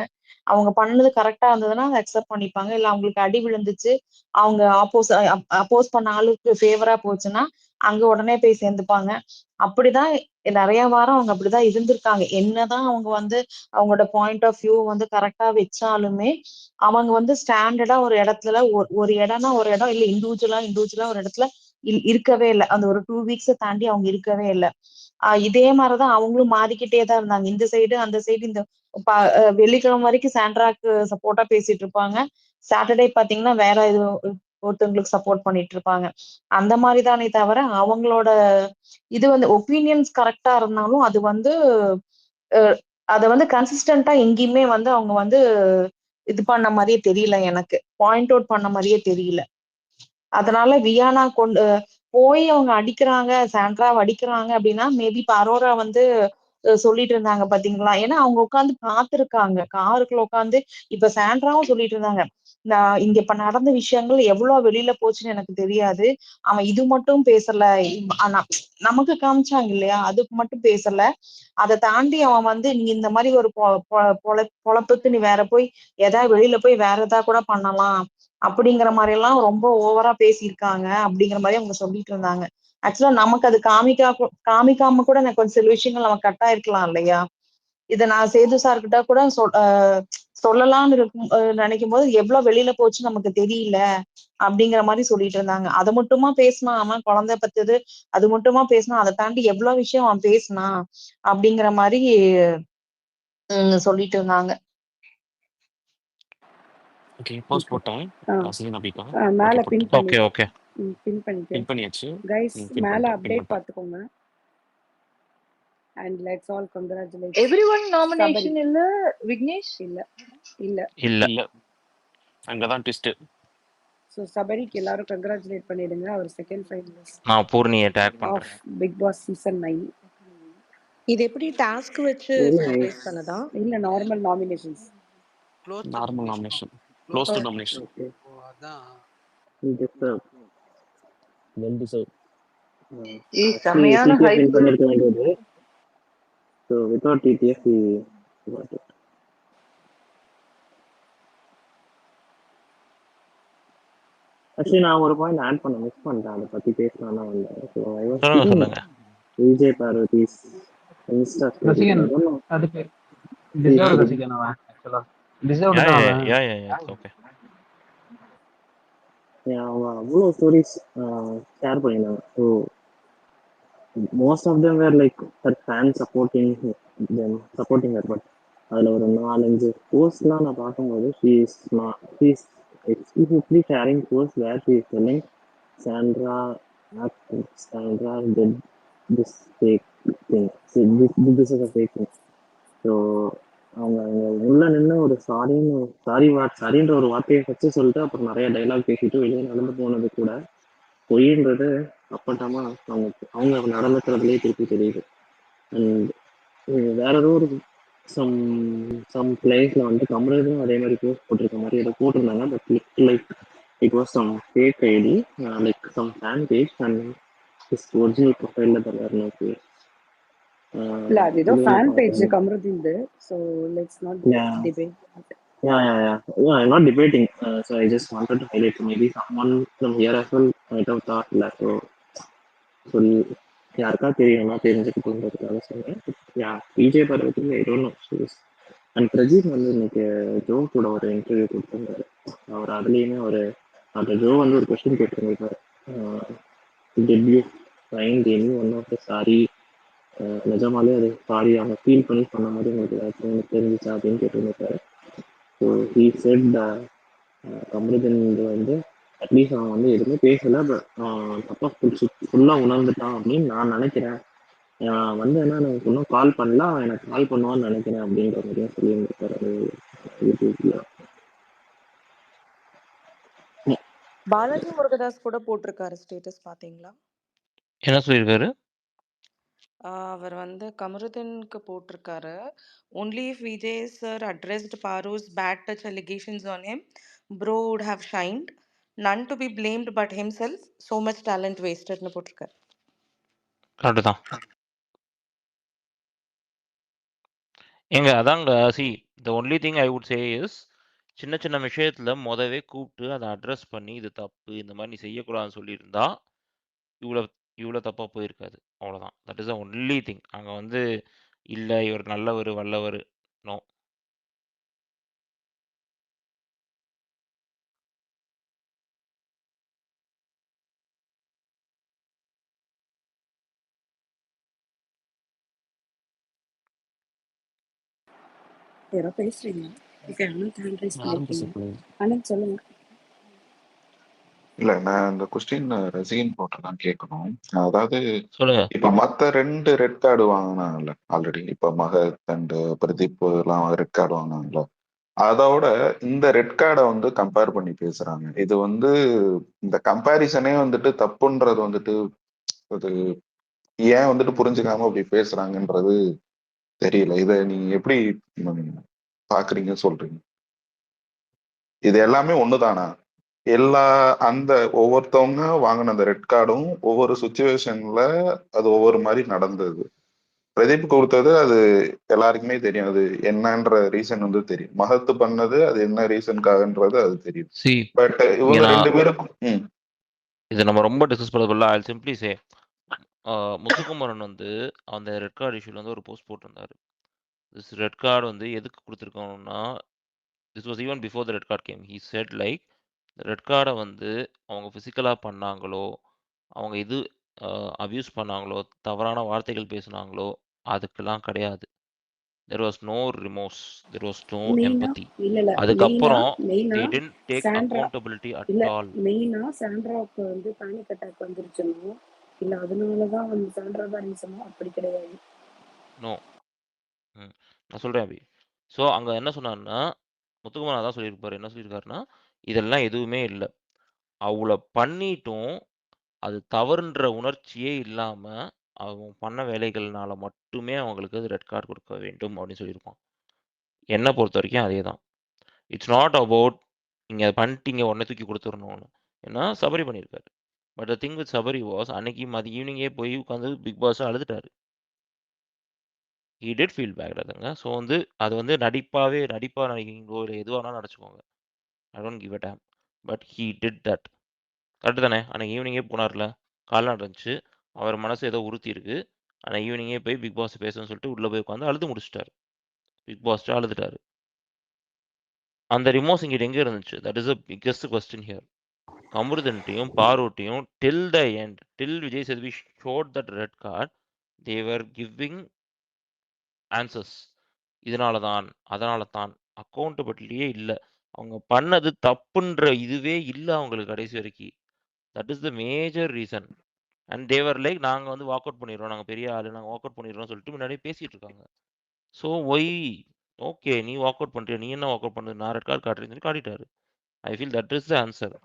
அவங்க பண்ணது கரெக்டா இருந்ததுன்னா அதை அக்செப்ட் பண்ணிப்பாங்க. இல்ல அவங்களுக்கு அடி விழுந்துச்சு, அவங்க அப்போஸ் பண்ண ஆளுக்கு ஃபேவரா போச்சுன்னா அங்க உடனே போய் சேர்ந்துப்பாங்க. அப்படிதான் நிறைய வாரம் அவங்க அப்படிதான் இருந்திருக்காங்க. என்னதான் அவங்க வந்து அவங்களோட பாயிண்ட் ஆஃப் வியூ வந்து கரெக்டா வச்சாலுமே அவங்க வந்து ஸ்டாண்டர்டா ஒரு இடத்துல ஒரு இடம்னா ஒரு இடம் இல்ல, இண்டிவிஜுவலா ஒரு இடத்துல இருக்கவே இல்ல. அந்த ஒரு 2 வீக்ஸ தாண்டி அவங்க இருக்கவே இல்ல. இதே மாரிதான் அவங்களும் மாறிக்கிட்டே தான் இருந்தாங்க. இந்த சைடு, அந்த சைடு இந்த வெள்ளிக்கிழமை வரைக்கும் சாண்ட்ராக்கு சப்போர்ட்டா பேசிட்டு இருப்பாங்க. சாட்டர்டே பாத்தீங்கன்னா வேற ஒருத்தவங்களுக்கு சப்போர்ட் பண்ணிட்டு இருப்பாங்க. அந்த மாரி தானே தவிர அவங்களோட இது வந்து ஒப்பீனியன்ஸ் கரெக்ட்டா இருந்தாலும் அது வந்து அ அத வந்து கன்சிஸ்டன்ட்டா எங்கேயுமே வந்து அவங்க வந்து இது பண்ண மாரியே தெரியல எனக்கு. பாயிண்ட் அவுட் பண்ண மாரியே தெரியல. அதனால வியானா போய் அவங்க அடிக்கிறாங்க, சாண்ட்ராவ அடிக்கிறாங்க அப்படின்னா, மேபி அரோரா வந்து சொல்லிட்டு இருந்தாங்க பாத்தீங்களா? ஏன்னா அவங்க உட்கார்ந்து பார்த்திருக்காங்க. காருக்குள்ள உட்கார்ந்து இப்ப சாண்ட்ராவும் சொல்லிட்டு இருந்தாங்க. நான் இங்க இப்ப நடந்த விஷயங்கள் எவ்வளவு வெளியில போச்சுன்னு எனக்கு தெரியாது. அவன் இது மட்டும் பேசல. ஆனா நமக்கு காமிச்சாங்க இல்லையா? அதுக்கு மட்டும் பேசல. அத தாண்டி அவன் வந்து நீ இந்த மாரி ஒரு பொழப்புக்கு நீ வேற போய் வெளியில போய் வேற ஏதா கூட பண்ணலாம். அப்படிங்கிற மாரி எல்லாம் ரொம்ப ஓவரா பேசியிருக்காங்க. அப்படிங்கிற மாரி அவங்க சொல்லிட்டு இருந்தாங்க. ஆக்சுவலா நமக்கு அது காமிக்காம கூட எனக்கு கொஞ்சம் சில விஷயங்கள் நம்ம கட் ஆயிருக்கலாம் இல்லையா? இத நான் சேது சார் கிட்ட கூட சொல்லலாம்னு இருக்கும் நினைக்கும் போது எவ்வளவு வெளியில போச்சு நமக்கு தெரியல அப்படிங்கிற மாதிரி சொல்லிட்டு இருந்தாங்க. அதை மட்டுமா பேசினான் அவன் குழந்தை பத்தது, அது மட்டுமா பேசினான், அதை தாண்டி எவ்வளவு விஷயம் அவன் பேசினான் அப்படிங்கிற மாதிரி சொல்லிட்டு இருந்தாங்க. ஓகே பாஸ் போட்டேன். சீனா பிகா மேல ஓகே பின் போட்டேன். ஓகே பின் பண்ணிட்டு பின் பண்ணியாச்சு. கைஸ் பின் மேல பண்ணிட்டேன் பின் அப்டேட் பண்ணிட்டேன். பாத்துக்கோங்க. and let's all congratulate Everyone Sabari. nomination இல்ல விக்னேஷ்? இல்ல இல்ல இல்ல இல்ல அங்கதான் ட்விஸ்ட். ஸோ சபரிக்கு எல்லாரும் கங்க்ராச்சுலேட் பண்ணிடுங்க. அவர் செகண்ட் ஃபைனலிஸ்ட் நான் பூர்ணியை டேக் ஆஃப் பண்றேன். Bigg Boss season 9. இது எப்படி டாஸ்க் வச்சு ஃபைனலைஸ் பண்ணதா? இல்ல normal nominations. Close to normal nomination. Nomination. Close to nomination. Oh அதான். Well deserve. செமையான TTF win ஹைப். பண்ணிருக்க வேண்டியது. So without TTF we got it. Actually நான் ஒரு பாயிண்ட் ஆட் பண்ண மிஸ் பண்ணிட்டேன். அதை பத்தி பேசலாம்னா வந்தேன். So I was thinking சொல்லுங்க. Vijay Parvathi's Insta story. ரசிகன் அதுக்கு டிசர்வ் ரசிகன் அவன் ஆக்சுவலா டிசர்வ்டு தான் அவன். ஓகே. அவங்க அவ்வளோ ஸ்டோரிஸ் ஷேர் பண்ணியிருந்தாங்க. So most of them were like her fan supporting her. But அதில் ஒரு 4-5 போஸ்ட்லாம் நான் பார்க்கும்போது she is exclusively sharing post where she is telling Sandra did this fake thing. This is a fake thing. So அவங்க உள்ள நின்று ஒரு சாரின்ற ஒரு வார்த்தையை ஃபஸ்ட்டு சொல்லிட்டு அப்புறம் நிறைய டைலாக் பேசிட்டு வெளியே நடந்து போனது கூட பொய்ன்றது அப்பட்டமா அவங்க நடந்துக்கிறதுலேயே திருப்பி தெரியுது. அண்ட் வேற ஏதோ ஒரு சம் பிளேஸ்ல வந்து கமரேஜும் அதே மாதிரி போஸ்ட் போட்டிருக்க மாதிரி ஏதோ போட்டிருந்தாங்க. But like it was some fake ID, like some fan page, and his original profile there were no page. இல்ல அது ஏதோ ஃபேன் பேஜ் கமருதீன்து. So let's not debate. Yeah. I'm not debating. So I just wanted to highlight maybe someone from here as well might have thought that. So யாருக்கா தெரியும்னா தெரிஞ்சுக்கிட்டுன்றதுக்காக சொன்னேன். Vijay Parvathi I don't know. And Prajith வந்து இன்னைக்கு ஜோ கூட ஒரு இன்டர்வியூ கொடுத்துருந்தாரு. அவர் அதுலேயுமே அந்த ஜோ வந்து ஒரு கொஸ்டின் கேட்டிருந்திருக்காரு. Did you find any one of the sorry, நிஜமாலே அது சாரி அவங்க ஃபீல் பண்ணி சொன்ன மாதிரி உங்களுக்கு ஏதாச்சும் எனக்கு தெரிஞ்சிச்சா அப்படின்னு கேட்டிருந்திருக்காரு. ஸோ ஹீ செட் கமருதீன் வந்து அட்லீஸ்ட் அவன் வந்து எதுவுமே பேசலை. பட் தப்பா ஃபுல்லாக உணர்ந்துட்டான் அப்படின்னு நான் நினைக்கிறேன். வந்து என்ன எனக்கு இன்னும் கால் பண்ணல, அவன் எனக்கு கால் பண்ணுவான்னு நினைக்கிறேன் அப்படின்ற மாதிரியும் சொல்லியிருந்திருக்காரு அது யூடியூப்ல. பாலாஜி முருகதாஸ் கூட போட்டிருக்காரு ஸ்டேட்டஸ் பாத்தீங்களா? என்ன சொல்லியிருக்காரு? அவர் வந்து கமருதீனுக்கு போட்டிருக்காரு. only if Vijay sir addressed Paru's bad touch allegations on him, bro would have shined. None to be blamed but himself. So much talent wasted னு போட்டிருக்காரு. கரெக்டு தான். அதாங்க the only thing I would say is சின்ன சின்ன விஷயத்துல மொதவே கூப்பிட்டு அதை அட்ரஸ் பண்ணி இது தப்பு, இந்த மாதிரி நீ செய்யக்கூடாதுன்னு சொல்லியிருந்தா இவ்வளோ தப்பா போயிருக்காது. அவ்வளோதான். That is the only thing. அங்கே வந்து இல்லை இவர் நல்லவர் வல்லவர் நோ. யாரோ பேசுறீங்க? ஓகே, அனந்த் ஹேண்ட் ரைஸ் யாரும் பண்ணிருக்கீங்க. பேசக்கூடாது. அனந்த் சொல்லுங்க. இல்ல நான் இந்த கொஸ்டின் ரெசிகன் போட்டுதான் கேட்கணும். அதாவது சொல்லுங்க. இப்ப மத்த 2 ரெட் கார்டு வாங்கினாங்கல்ல ஆல்ரெடி. இப்ப மகத் அண்ட் பிரதீப் எல்லாம் ரெட் கார்டு வாங்கினாங்கல்ல. அதோட இந்த ரெட் கார்டை வந்து கம்பேர் பண்ணி பேசுறாங்க. இது வந்து இந்த கம்பேரிசனே வந்துட்டு தப்புன்றது வந்துட்டு அது ஏன் வந்துட்டு புரிஞ்சுக்காம அப்படி பேசுறாங்கன்றது தெரியல. இதை நீங்க எப்படி பாக்குறீங்க சொல்றீங்க? இது எல்லாமே ஒண்ணுதானா? எல்லா அந்த ஒவ்வொருத்தவங்க வாங்கின அந்த ரெட் கார்டும் ஒவ்வொரு சுச்சுவேஷன்ல அது ஒவ்வொரு மாதிரி நடந்தது. பிரதீப் கொடுத்தது அது எல்லாருக்குமே தெரியும். அது என்னன்ற ரீசன் வந்து தெரியும். மகத்து பண்ணது அது என்ன ரீசனுக்காகன்றது அது தெரியும். சி பட் இங்க இவங்க நான் 2 பேருக்கும் இதை நம்ம ரொம்ப டிஸ்கஸ் பண்ணதில்ல. ஐ சிம்பிளி சே முத்துக்குமரன் வந்து அந்த ரெட் கார்டு இஷ்யூல வந்து ஒரு போஸ்ட் போட்டிருந்தாரு. திஸ் ரெட் கார்டு வந்து எதுக்கு கொடுத்துருக்கோம்னா, this was even before the red card game. He said like red கார்டை வந்து அவங்க ஃபிசிக்கலாக பண்ணாங்களோ, அவங்க இது அபியூஸ் பண்ணாங்களோ, தவறான வார்த்தைகள் பேசுனாங்களோ, அதுக்கெல்லாம் கிடையாது. There was no remorse, there was no மெயினா எம்பத்தி. இல்ல இல்ல அதுக்கப்புறம் மெயினா they didn't take Sandra accountability at இல்ல all. மெயினா சாண்ட்ராவுக்கு வந்து பேனிக் அட்டாக் வந்துருச்சுனோ இல்ல அதனாலதான் வந்து சாண்ட்ரா தான் ரீசனோ அப்படி கிடையாது. நோ. நான் சொல்றேன் அபி. ஸோ அங்க என்ன சொன்னாருன்னா, முத்துக்குமார் அதான் சொல்லியிருப்பாரு. என்ன சொல்லியிருக்காருன்னா, இதெல்லாம் எதுவுமே இல்ல. அவள பண்ணிட்டும், அது தவறுன்ற உணர்ச்சியே இல்லாம, அவங்க பண்ண வேலைகள்னால மட்டுமே அவங்களுக்கு அது ரெட் கார்டு கொடுக்க வேண்டும் அப்படின்னு சொல்லியிருப்பான். என்ன பொறுத்த வரைக்கும் அதேதான். இட்ஸ் நாட் அபவுட் நீங்க அத பண்ணிட்டீங்க உடனே தூக்கி கொடுத்துடணும்னு. ஏன்னா சபரி பண்ணியிருக்காரு. But the thing with Sabari was அன்னைக்கு ஈவினிங்கே போய் உட்காந்து பிக் பாஸ் அழுதுட்டாரு. ஹி டிட் ஃபீல் பேட் அதுங்க. ஸோ வந்து அது வந்து நடிப்பா நடிக்கிறீங்களோ இல்லை எதுவாக வேணாலும் நடிச்சுக்கோங்க. I don't give a damn. But he did that. Correct தானே? அன்னைக்கு ஈவினிங்கே போனார்ல, காலைல நடந்துச்சு. அவர் மனசு ஏதோ உறுத்தி இருக்கு. அன்னைக்கு ஈவினிங்கே போய் பிக் பாஸ் பேசணும்னு சொல்லிட்டு உள்ளே போய் உட்காந்து அழுது முடிச்சிட்டாரு. பிக் பாஸ்ட்டு அழுதுட்டாரு. அந்த ரிமோர்ஸ் இங்கிட்ட எங்கே இருந்துச்சு? That is the biggest question here. அமிர்தன்ட்டையும் பார்வட்டையும் till the end, till Vijay Sethupathi showed that red card, they were giving answers. இதனால தான், அதனால தான். அக்கௌண்டபிலிட்டியே இல்ல. அவங்க பண்ணது தப்புன்ற இதுவே இல்ல அவங்களுக்கு கடைசி வரைக்கும். That is the major reason. And they were like நாங்க வந்து வாக் அவுட் பண்ணிடுறோம். நாங்க பெரிய ஆளு. நாங்க வாக் அவுட் பண்ணிடுறோம்னு சொல்லிட்டு முன்னாடியே பேசிட்டு இருக்காங்க. ஸோ ஒய் ஓகே நீ வாக் அவுட் பண்றியா? நீ என்ன வாக் அவுட் பண்ணுது? நான் ரெட் கார்டு காட்டுறேன்னு சொல்லி காட்டிட்டாரு. I feel that is the answer.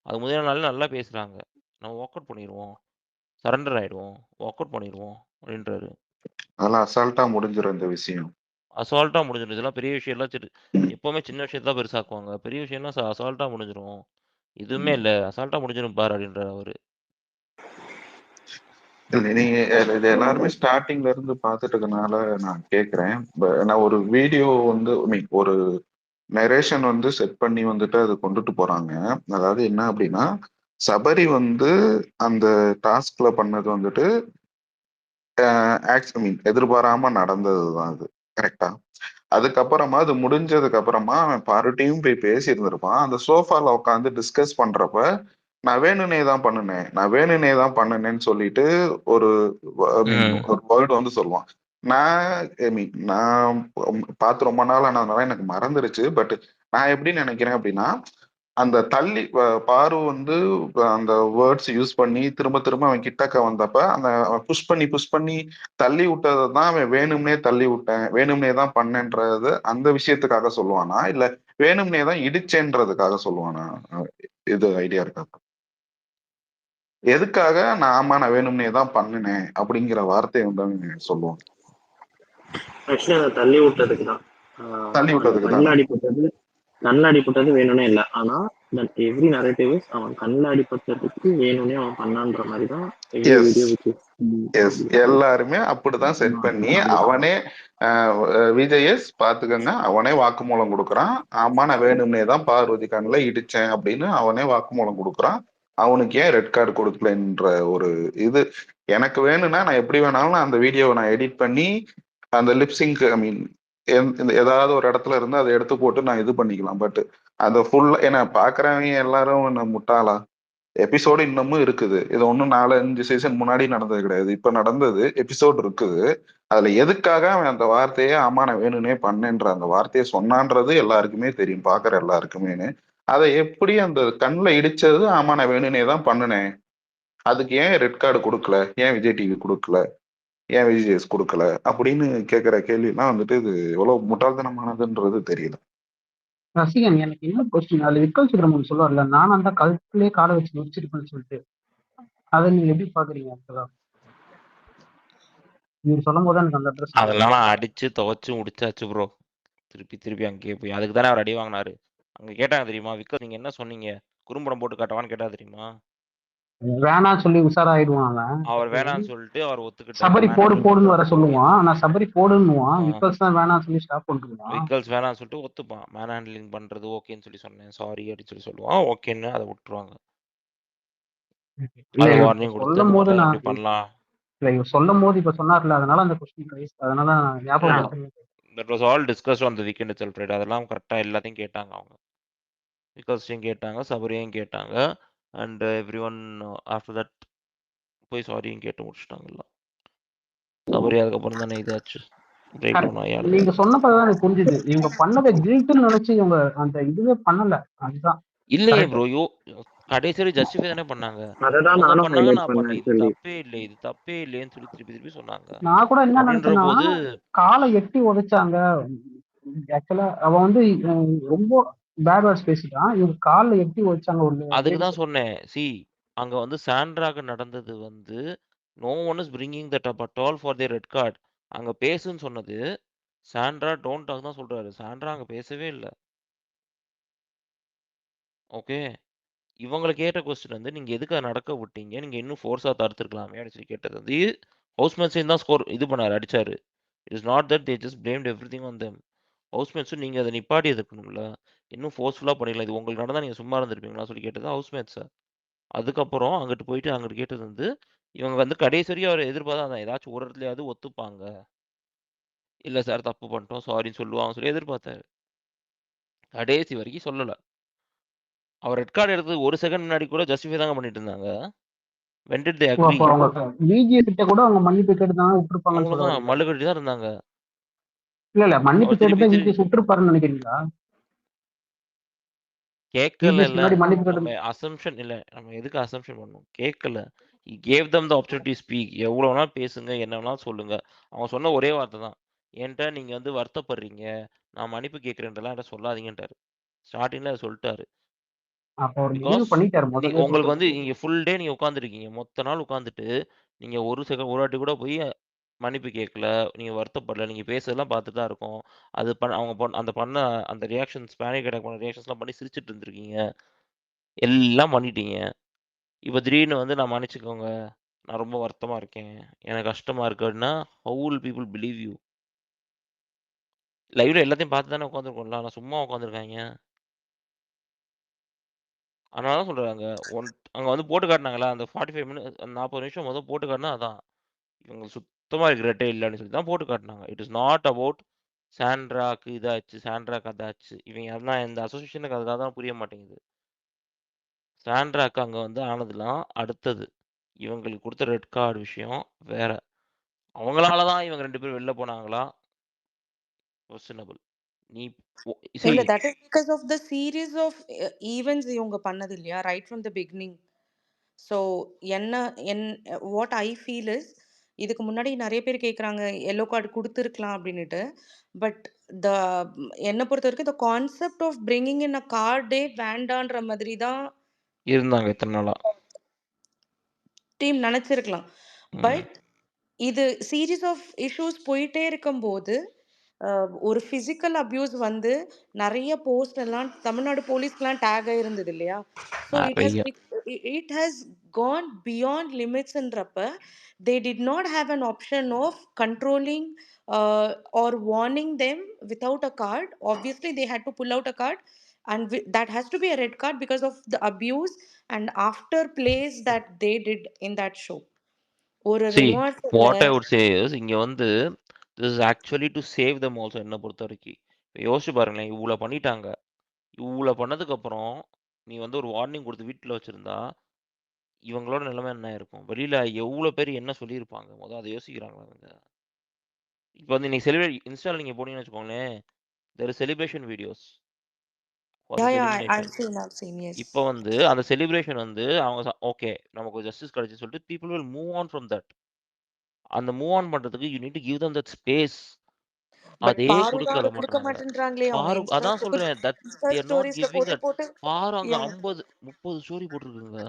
அது முதல் நாள் நல்லா பேசுறாங்க. நம்ம வாக் அவுட் பண்ணிடுவோம். சரண்டர் ஆயிடுவோம். வாக் அவுட் பண்ணிடுவோம் அப்படின்றாரு. அதெல்லாம் அசால்ட்டா முடிஞ்சிடும் இந்த விஷயம். அசால்ட்டா முடிஞ்சிடும். இதெல்லாம் பெரிய விஷயம் எல்லாம் சரி. எப்பவுமே சின்ன விஷயத்தை தான் பெருசாக்குவாங்க. பெரிய விஷயம்லாம் அசால்ட்டா முடிஞ்சிடும். எதுவுமே இல்ல. அசால்ட்டா முடிஞ்சிடும் பாரு அப்படின்றாரு அவரு. இல்ல நீங்க இது எல்லாருமே ஸ்டார்டிங்ல இருந்து பார்த்துட்டு இருக்கனால நான் கேட்கிறேன். நான் ஒரு வீடியோ வந்து ஒரு நரேஷன் வந்து செட் பண்ணி வந்துட்டு அது கொண்டுட்டு போறாங்க. அதாவது என்ன அப்படின்னா, சபரி வந்து அந்த டாஸ்க்ல பண்ணது வந்துட்டு எதிர்பாராம நடந்ததுதான் அது. கரெக்டா? அதுக்கப்புறமா அது முடிஞ்சதுக்கு அப்புறமா அவன் பாருட்டியும் போய் பேசி இருந்திருப்பான். அந்த சோஃபால உட்காந்து டிஸ்கஸ் பண்றப்ப நான் வேணுனே தான் பண்ணுனேன், நான் வேணுனே தான் பண்ணுனேன்னு சொல்லிட்டு ஒரு ஒரு வேர்டு வந்து சொல்லுவான். நான் பார்த்து ரொம்ப நாள் ஆனதுனால எனக்கு மறந்துருச்சு. பட் நான் எப்படி நினைக்கிறேன் அப்படின்னா, அந்த தள்ளி பாரு வந்து அந்த வேர்ட்ஸ் யூஸ் பண்ணி திரும்ப திரும்ப அவன் கிட்டக்க வந்தப்ப அந்த புஷ் பண்ணி தள்ளி விட்டதை தான் அவன் வேணும்னே தள்ளி விட்டேன், வேணும்னே தான் பண்ணேன்றது அந்த விஷயத்துக்காக சொல்லுவானா, இல்ல வேணும்னே தான் இடிச்சேன்றதுக்காக சொல்லுவானா? இது ஐடியா இருக்கா? எதுக்காக நான் வேணும்னே தான் பண்ணினேன் அப்படிங்கிற வார்த்தையை வந்து அவன் சொல்லுவான். ஆக்சுவலி அதை தள்ளி விட்டதுக்கு தான். தள்ளி விட்டதுக்கு கண்ணில் அடிப்பட்டது வேணும்னே இல்லை. ஆனா எவ்ரி நரேட்டிவ் அவன் கண்ணில் அடிப்பட்டதுக்கு வேணும்னே அவன் பண்ணான்ற மாதிரி தான் எல்லாருமே அப்படிதான் செட் பண்ணி அவனே விஜயஸ் பாத்துக்கங்க, அவனே வாக்குமூலம் கொடுக்குறான். ஆமா நான் வேணும்னே தான் பார்வதி கண்ணில் இடிச்சேன் அப்படின்னு அவனே வாக்குமூலம் கொடுக்குறான். அவனுக்கு ஏன் ரெட் கார்டு கொடுக்கலன்ற ஒரு இது எனக்கு வேணும்னா நான் எப்படி வேணாலும் அந்த வீடியோவை நான் எடிட் பண்ணி அந்த லிப்சிங்க் ஏதாவது ஒரு இடத்துல இருந்து அதை எடுத்து போட்டு நான் இது பண்ணிக்கலாம். பட் அதை ஃபுல்லா ஏன்னா பாக்குறவங்க எல்லாரும் முட்டாளா? எபிசோடு இன்னமும் இருக்குது. இது ஒன்றும் 4-5 சீசன் முன்னாடி நடந்தது கிடையாது. இப்ப நடந்தது எபிசோடு இருக்குது. அதுல எதுக்காக அவன் அந்த வார்த்தையை ஆமா நான் வேணும்னே பண்ணேன்ற அந்த வார்த்தையை சொன்னான்றது எல்லாருக்குமே தெரியும், பாக்குற எல்லாருக்குமேனு. அதை எப்படி அந்த கண்ணுல இடிச்சது ஆமா நான் வேணும்னே தான் பண்ணினேன், அதுக்கு ஏன் ரெட் கார்டு கொடுக்கல, ஏன் விஜய் டிவி கொடுக்கல, ஏன் விஜிஎஸ் கொடுக்கல அப்படின்னு கேட்கிற கேள்விலாம் வந்துட்டு இது எவ்வளவு முட்டாள்தனமானதுன்றது தெரியல. ரசிகன் எனக்கு இன்னும் கொஸ்டின், அதுல விக்கல் சுப்ரமணியன் சொல்லுவார்ல, நான் அந்த கழுத்துலயே காலை வச்சு முடிச்சிருப்பேன்னு சொல்லிட்டு, அதை நீங்க எப்படி பாக்குறீங்க? ஆக்சுவலா நீங்க சொல்லும் போது எனக்கு அந்த அட்ரஸ் அதெல்லாம் நான் அடிச்சு துவைச்சு முடிச்சாச்சு ப்ரோ. திருப்பி அங்கேயே போய் அதுக்கு தானே அவர் அடி வாங்கினாரு. அங்க கேட்டாங்க தெரியுமா, விக்கல் நீங்க என்ன சொன்னீங்க, குறும்படம் போட்டு காட்டவான்னு கேட்டா தெரியுமா? வேணாம் சொல்லி உஷாராயிடுவான் அவர் வேணாம்னு சொல்லிட்டு அவர் ஒத்துக்கிட்டாரு. சபரி போடுன்னு வர சொல்லுவான், ஆனா சபரி போடுன்னுவான், விக்கல்ஸ் தான் வேணாம் சொல்லி ஸ்டாப் பண்ணிருவான். விக்கல்ஸ் வேணாம்னு சொல்லிட்டு ஒத்துப்பான், மேன் ஹேண்ட்லிங் பண்றது ஓகேன்னு சொல்லி சொன்னேன், சாரி அப்படின்னு சொல்லி சொல்லுவான், ஓகேன்னு அதை விட்டுருவாங்க. அது வார்னிங் சொல்லும் போது கொடுத்து நான் பண்ணலாம். இல்ல இவர் சொல்லும் போது இப்ப சொன்னார்ல, அதனால அந்த கொஸ்டின் ரைஸ், அதனால ஞாபகம். That was all discussed on the weekend itself, right? அதெல்லாம் கரெக்டா எல்லாத்தையும் கேட்டாங்க அவங்க. விக்கல்ஸையும் கேட்டாங்க, சபரியும் கேட்டாங்க, and every one after that போய் சாரியும் கேட்டு முடிச்சிட்டாங்கல்ல. சபரி அதுக்கப்புறம் தானே இதாச்சு, பிரேக் டவுன் ஆயாரு. நீங்க சொன்னப்பதான் எனக்கு புரிஞ்சுது, இவங்க பண்ணதை கில்ட்னு நினைச்சு இவங்க அந்த இதுவே பண்ணல. அதுதான் இல்லையே ப்ரோ, கடைசி ஜஸ்டிஃபை தானே பண்ணாங்க. அததான் அவங்க நானும் பண்ணாங்க, highlight நான் பண்ணேன் பண்ணேன், இது actually. தப்பே இல்லை, இது தப்பே இல்லைன்னு சொல்லி திருப்பி சொன்னாங்க. நான் கூட என்ன அப்படின்ற நினைச்சேன்னா, போது காலை எட்டி உதைச்சாங்க. ஆக்சுவலா அவன் வந்து ரொம்ப பேட் வேர்ட்ஸ் பேசிட்டான், இவங்க காலில் எட்டி உதைச்சாங்க. அதுக்கு தான் சொன்னேன், அங்க வந்து சாண்ட்ராக்கு நடந்தது வந்து no one is bringing that up at all for the red card. அங்க பேசுன்னு சொன்னது சாண்ட்ரா டோன்ட் டாக் தான் சொல்றாரு. சாண்ட்ரா அங்க பேசவே இல்லை. ஓகே, இவங்களை கேட்ட கொஸ்டின் வந்து நீங்க எதுக்கு நடக்க விட்டீங்க, நீங்க இன்னும் ஃபோர்ஸா தடுத்துருக்கலாமே அப்படின்னு சொல்லி கேட்டது வந்து ஹவுஸ்மேட்ஸையும் தான் ஸ்கோர் இது பண்ணாரு, அடிச்சாரு. It is not that they just blamed everything on them. ஹவுஸ்மேட்ஸும் நீங்க அதை நிப்பாட்டி இருக்கணும்ல, இன்னும் ஃபோர்ஸ்ஃபுல்லா பண்ணிக்கலாம், இது உங்களுக்கு நடந்தா நீங்க சும்மா இருந்திருப்பீங்களா சொல்லி கேட்டது ஹவுஸ்மேட்ஸை. அதுக்கப்புறம் அங்கிட்டு கேட்டது வந்து இவங்க வந்து கடைசி வரையும் அவர் எதிர்பார்த்தா ஏதாச்சும் ஒரு இடத்துலயாவது ஒத்துப்பாங்க, இல்ல சார் தப்பு பண்ணிட்டோம் சாரின்னு சொல்லுவாங்க சொல்லி எதிர்பார்த்தாரு. கடைசி வரைக்கும் சொல்லல. அவர் ரெட் கார்டு எடுத்தது ஒரு செகண்ட் முன்னாடி கூட ஜஸ்டிஃபை தாங்க பண்ணிட்டு இருந்தாங்க. when did they agree? VGS கிட்ட கூட அவங்க மன்னிப்பு கேட்டுதான் விட்டுருப்பாங்கன்னு அவ்வளவுதான், சொல்லுவாங்க. மல்லு கட்டி தான் இருந்தாங்க. இல்ல மன்னிப்பு அவர் திருப்பி கேட்டுதான் விஜிஎஸ் விட்டுருப்பாருன்னு நினைக்கிறீங்களா? கேட்கல, இல்ல மன்னிப்பு நம்ம கேட்டு அசம்ஷன் இல்ல, நம்ம எதுக்கு அசம்ஷன் பண்ணணும், கேட்கல. he gave them the opportunity to speak. எவ்வளவு வேணா பேசுங்க, என்ன வேணா சொல்லுங்க. அவங்க சொன்ன ஒரே வார்த்தை தான், என்கிட்ட நீங்க வந்து வருத்தப்படுறீங்க, நான் மன்னிப்பு கேட்கிறேன்றலாம் என்கிட்ட சொல்லாதீங்கன்றாரு. ஸ்டார்டிங்ல அதை சொல்லிட்டாரு. அப்ப ஒரு முடிவு பிகாஸ் பண்ணிட்டாரு முதல்ல. உங்களுக்கு வந்து இங்க ஃபுல் டே நீங்க உட்காந்துருக்கீங்க, மொத்த நாள் உட்காந்துட்டு நீங்க ஒரு வாட்டி கூட போய் மன்னிப்பு கேட்கல, நீங்க வருத்தப்படல, நீங்க பேசுறதெல்லாம் பார்த்துட்டு தான் இருக்கோம். அது அவங்க அந்த பண்ண அந்த ரியாக்ஷன்ஸ், பேனிக் அட்டாக் பண்ண ரியாக்ஷன்ஸ்லாம் பண்ணி சிரிச்சிட்டு இருந்திருக்கீங்க, எல்லாம் பண்ணிட்டீங்க. இப்போ திடீர்னு வந்து நான் மன்னிச்சுக்கோங்க, நான் ரொம்ப வருத்தமா இருக்கேன், எனக்கு கஷ்டமா இருக்கு அப்படின்னா how will people believe you? லைவ்ல எல்லாத்தையும் பார்த்து தானே உட்காந்துருக்கோம்ல, நான் சும்மா உட்காந்துருக்காங்க. அதனால தான் சொல்றாங்க, அங்க வந்து போட்டு காட்டினாங்களா அந்த 45 மினிட்ஸ் 40 நிமிஷம் முதல் போட்டு காட்டினா அதான் இவங்க சுத்தமா ரிக்ரெட்டே இல்லைன்னு சொல்லி தான் போட்டு காட்டினாங்க. இட் இஸ் நாட் அபவுட் சாண்ட்ராக்கு இதாச்சு, சாண்ட்ராக்கு அதாச்சு. இவங்க அதெல்லாம் இந்த அசோசியேஷனுக்கு அதுக்காக தான் புரிய மாட்டேங்குது. சாண்ட்ராக்கு அங்க வந்து ஆனதுலாம் அடுத்தது, இவங்களுக்கு கொடுத்த ரெட் கார்டு விஷயம் வேற. அவங்களால தான் இவங்க 2 பேரும் வெளில போனாங்களா? கொஸ்டினபிள். நீ இல்ல that is because of the series of events இவங்க பண்ணது இல்லையா, right from the beginning. So what I feel is, இதுக்கு முன்னாடி நிறைய பேர் கேட்குறாங்க எல்லோ கார்டு கொடுத்துருக்கலாம் அப்படின்னுட்டு. பட் என்னை பொறுத்த வரைக்கும் the concept of bringing in a card வேண்டான்ற மாதிரி தான் இருந்தாங்க இத்தனை நாளா டீம் நினைச்சிருக்கலாம். பட் இது சீரீஸ் ஆஃப் இஷ்யூஸ் போயிட்டே இருக்கும்போது ஒரு ஃபிசிக்கல் அபியூஸ் வந்து நிறைய போஸ்ட் எல்லாம் தமிழ்நாடு போலீஸ்க்குலாம் டேக் ஆயிருந்தது இல்லையா. So it has gone beyond லிமிட்ஸ்ன்றப்ப they did not have an option of controlling or warning them without a card. Obviously they had to pull out a card and that has to be a red card because of the abuse and after plays that they did in that show. ஒரு remorse what I would say is, இங்க வந்து this is actually to save them also. என்ன பொறுத்த வரைக்கும் யோசிச்சு பாருங்களேன், இவ்வளவு பண்ணிட்டாங்க, இவ்வளவு பண்ணதுக்கு அப்புறம் நீ வந்து ஒரு வார்னிங் கொடுத்து வீட்டுல வச்சிருந்தா இவங்களோட நிலைமை என்ன இருக்கும்? வெளியில எவ்வளோ பேர் என்ன சொல்லியிருப்பாங்க? அதை யோசிக்கிறாங்களா அவங்க? இப்போ வந்து நீங்க இன்ஸ்டால நீங்க போனீங்கன்னு வச்சுக்கோங்களேன், there is celebration videos for this elimination. I've seen, yes. இப்போ வந்து அந்த செலிப்ரேஷன் வந்து அவங்க ஓகே நமக்கு ஜஸ்டிஸ் கிடைச்சு சொல்லிட்டு people will move on from that. அந்த மூவ் ஆன் பண்றதுக்கு you need to give them that space. But அதே பாரு கொடுக்க தான் அதை கொடுக்க மாட்டாங்க. மாட்டேன்றாங்களே அவங்க பாரு அதான் சொல்றேன், that Insta they are not ஸ்டோரிஸ்ல giving that. போட்டு பாரு அங்க yeah, 30 ஸ்டோரி போட்டிருக்குங்க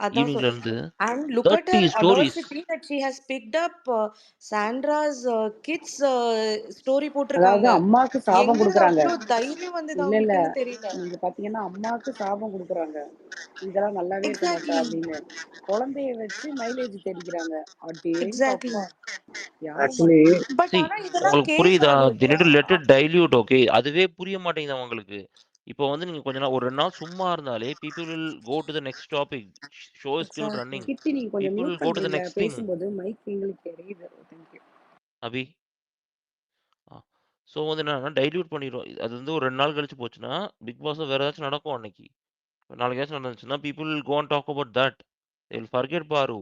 அதான் ஈவினிங்ல இருந்து. and look at 30 her stories. audacity that she has picked up Sandra's kids story அதாவது போட்டிருக்காங்க. அம்மாக்கு சாபம் எங்க இருந்து கொடுக்குறாங்க. அவ்வளவு தைரியம் வந்தது இல்ல இல்ல அவங்களுக்குன்னு தெரியல. நீங்க பாத்தீங்கன்னா அம்மாக்கு சாபம் கொடுக்குறாங்க, இதெல்லாம் நல்லாவே இருக்க மாட்டா எக்ஸாக்ட்லி அப்படின்னு. குழந்தைய வச்சு மைலேஜ் தேடிக்கிறாங்க. அடேங்க எக்ஸாக்ட்லி அப்பா, யாரு ஆக்சுவலி பட் See, ஆனா இதெல்லாம் உங்களுக்கு கேஸ் புரியுதா? ஆகுது they need to இல்லையா? let it dilute, okay? அதுவே புரிய மாட்டேங்குது அவங்களுக்கு. இப்போ வந்து நீங்க கொஞ்ச நாள் ஒரு 2 நாள் சும்மா இருந்தாலே people will go to the next topic. Show is still Exactly. running. கிட்டி நீங்க கொஞ்சம் People will mute go to the பண்றீங்களா? next thing. பேசும்போது மைக் எங்களுக்கு தெரியுது. தேங்க்யூ. அபி ஸோ வந்து என்னன்னா டைல்யூட் பண்ணிடும். அது வந்து ஒரு 2 நாள் கழிச்சு போச்சுன்னா பிக் பாஸ்ல வேற ஏதாச்சும் நடக்கும் அன்னைக்கு. நாளைக்காச்சும் நடந்துச்சுன்னா people will go and talk about that. They will forget பாரு.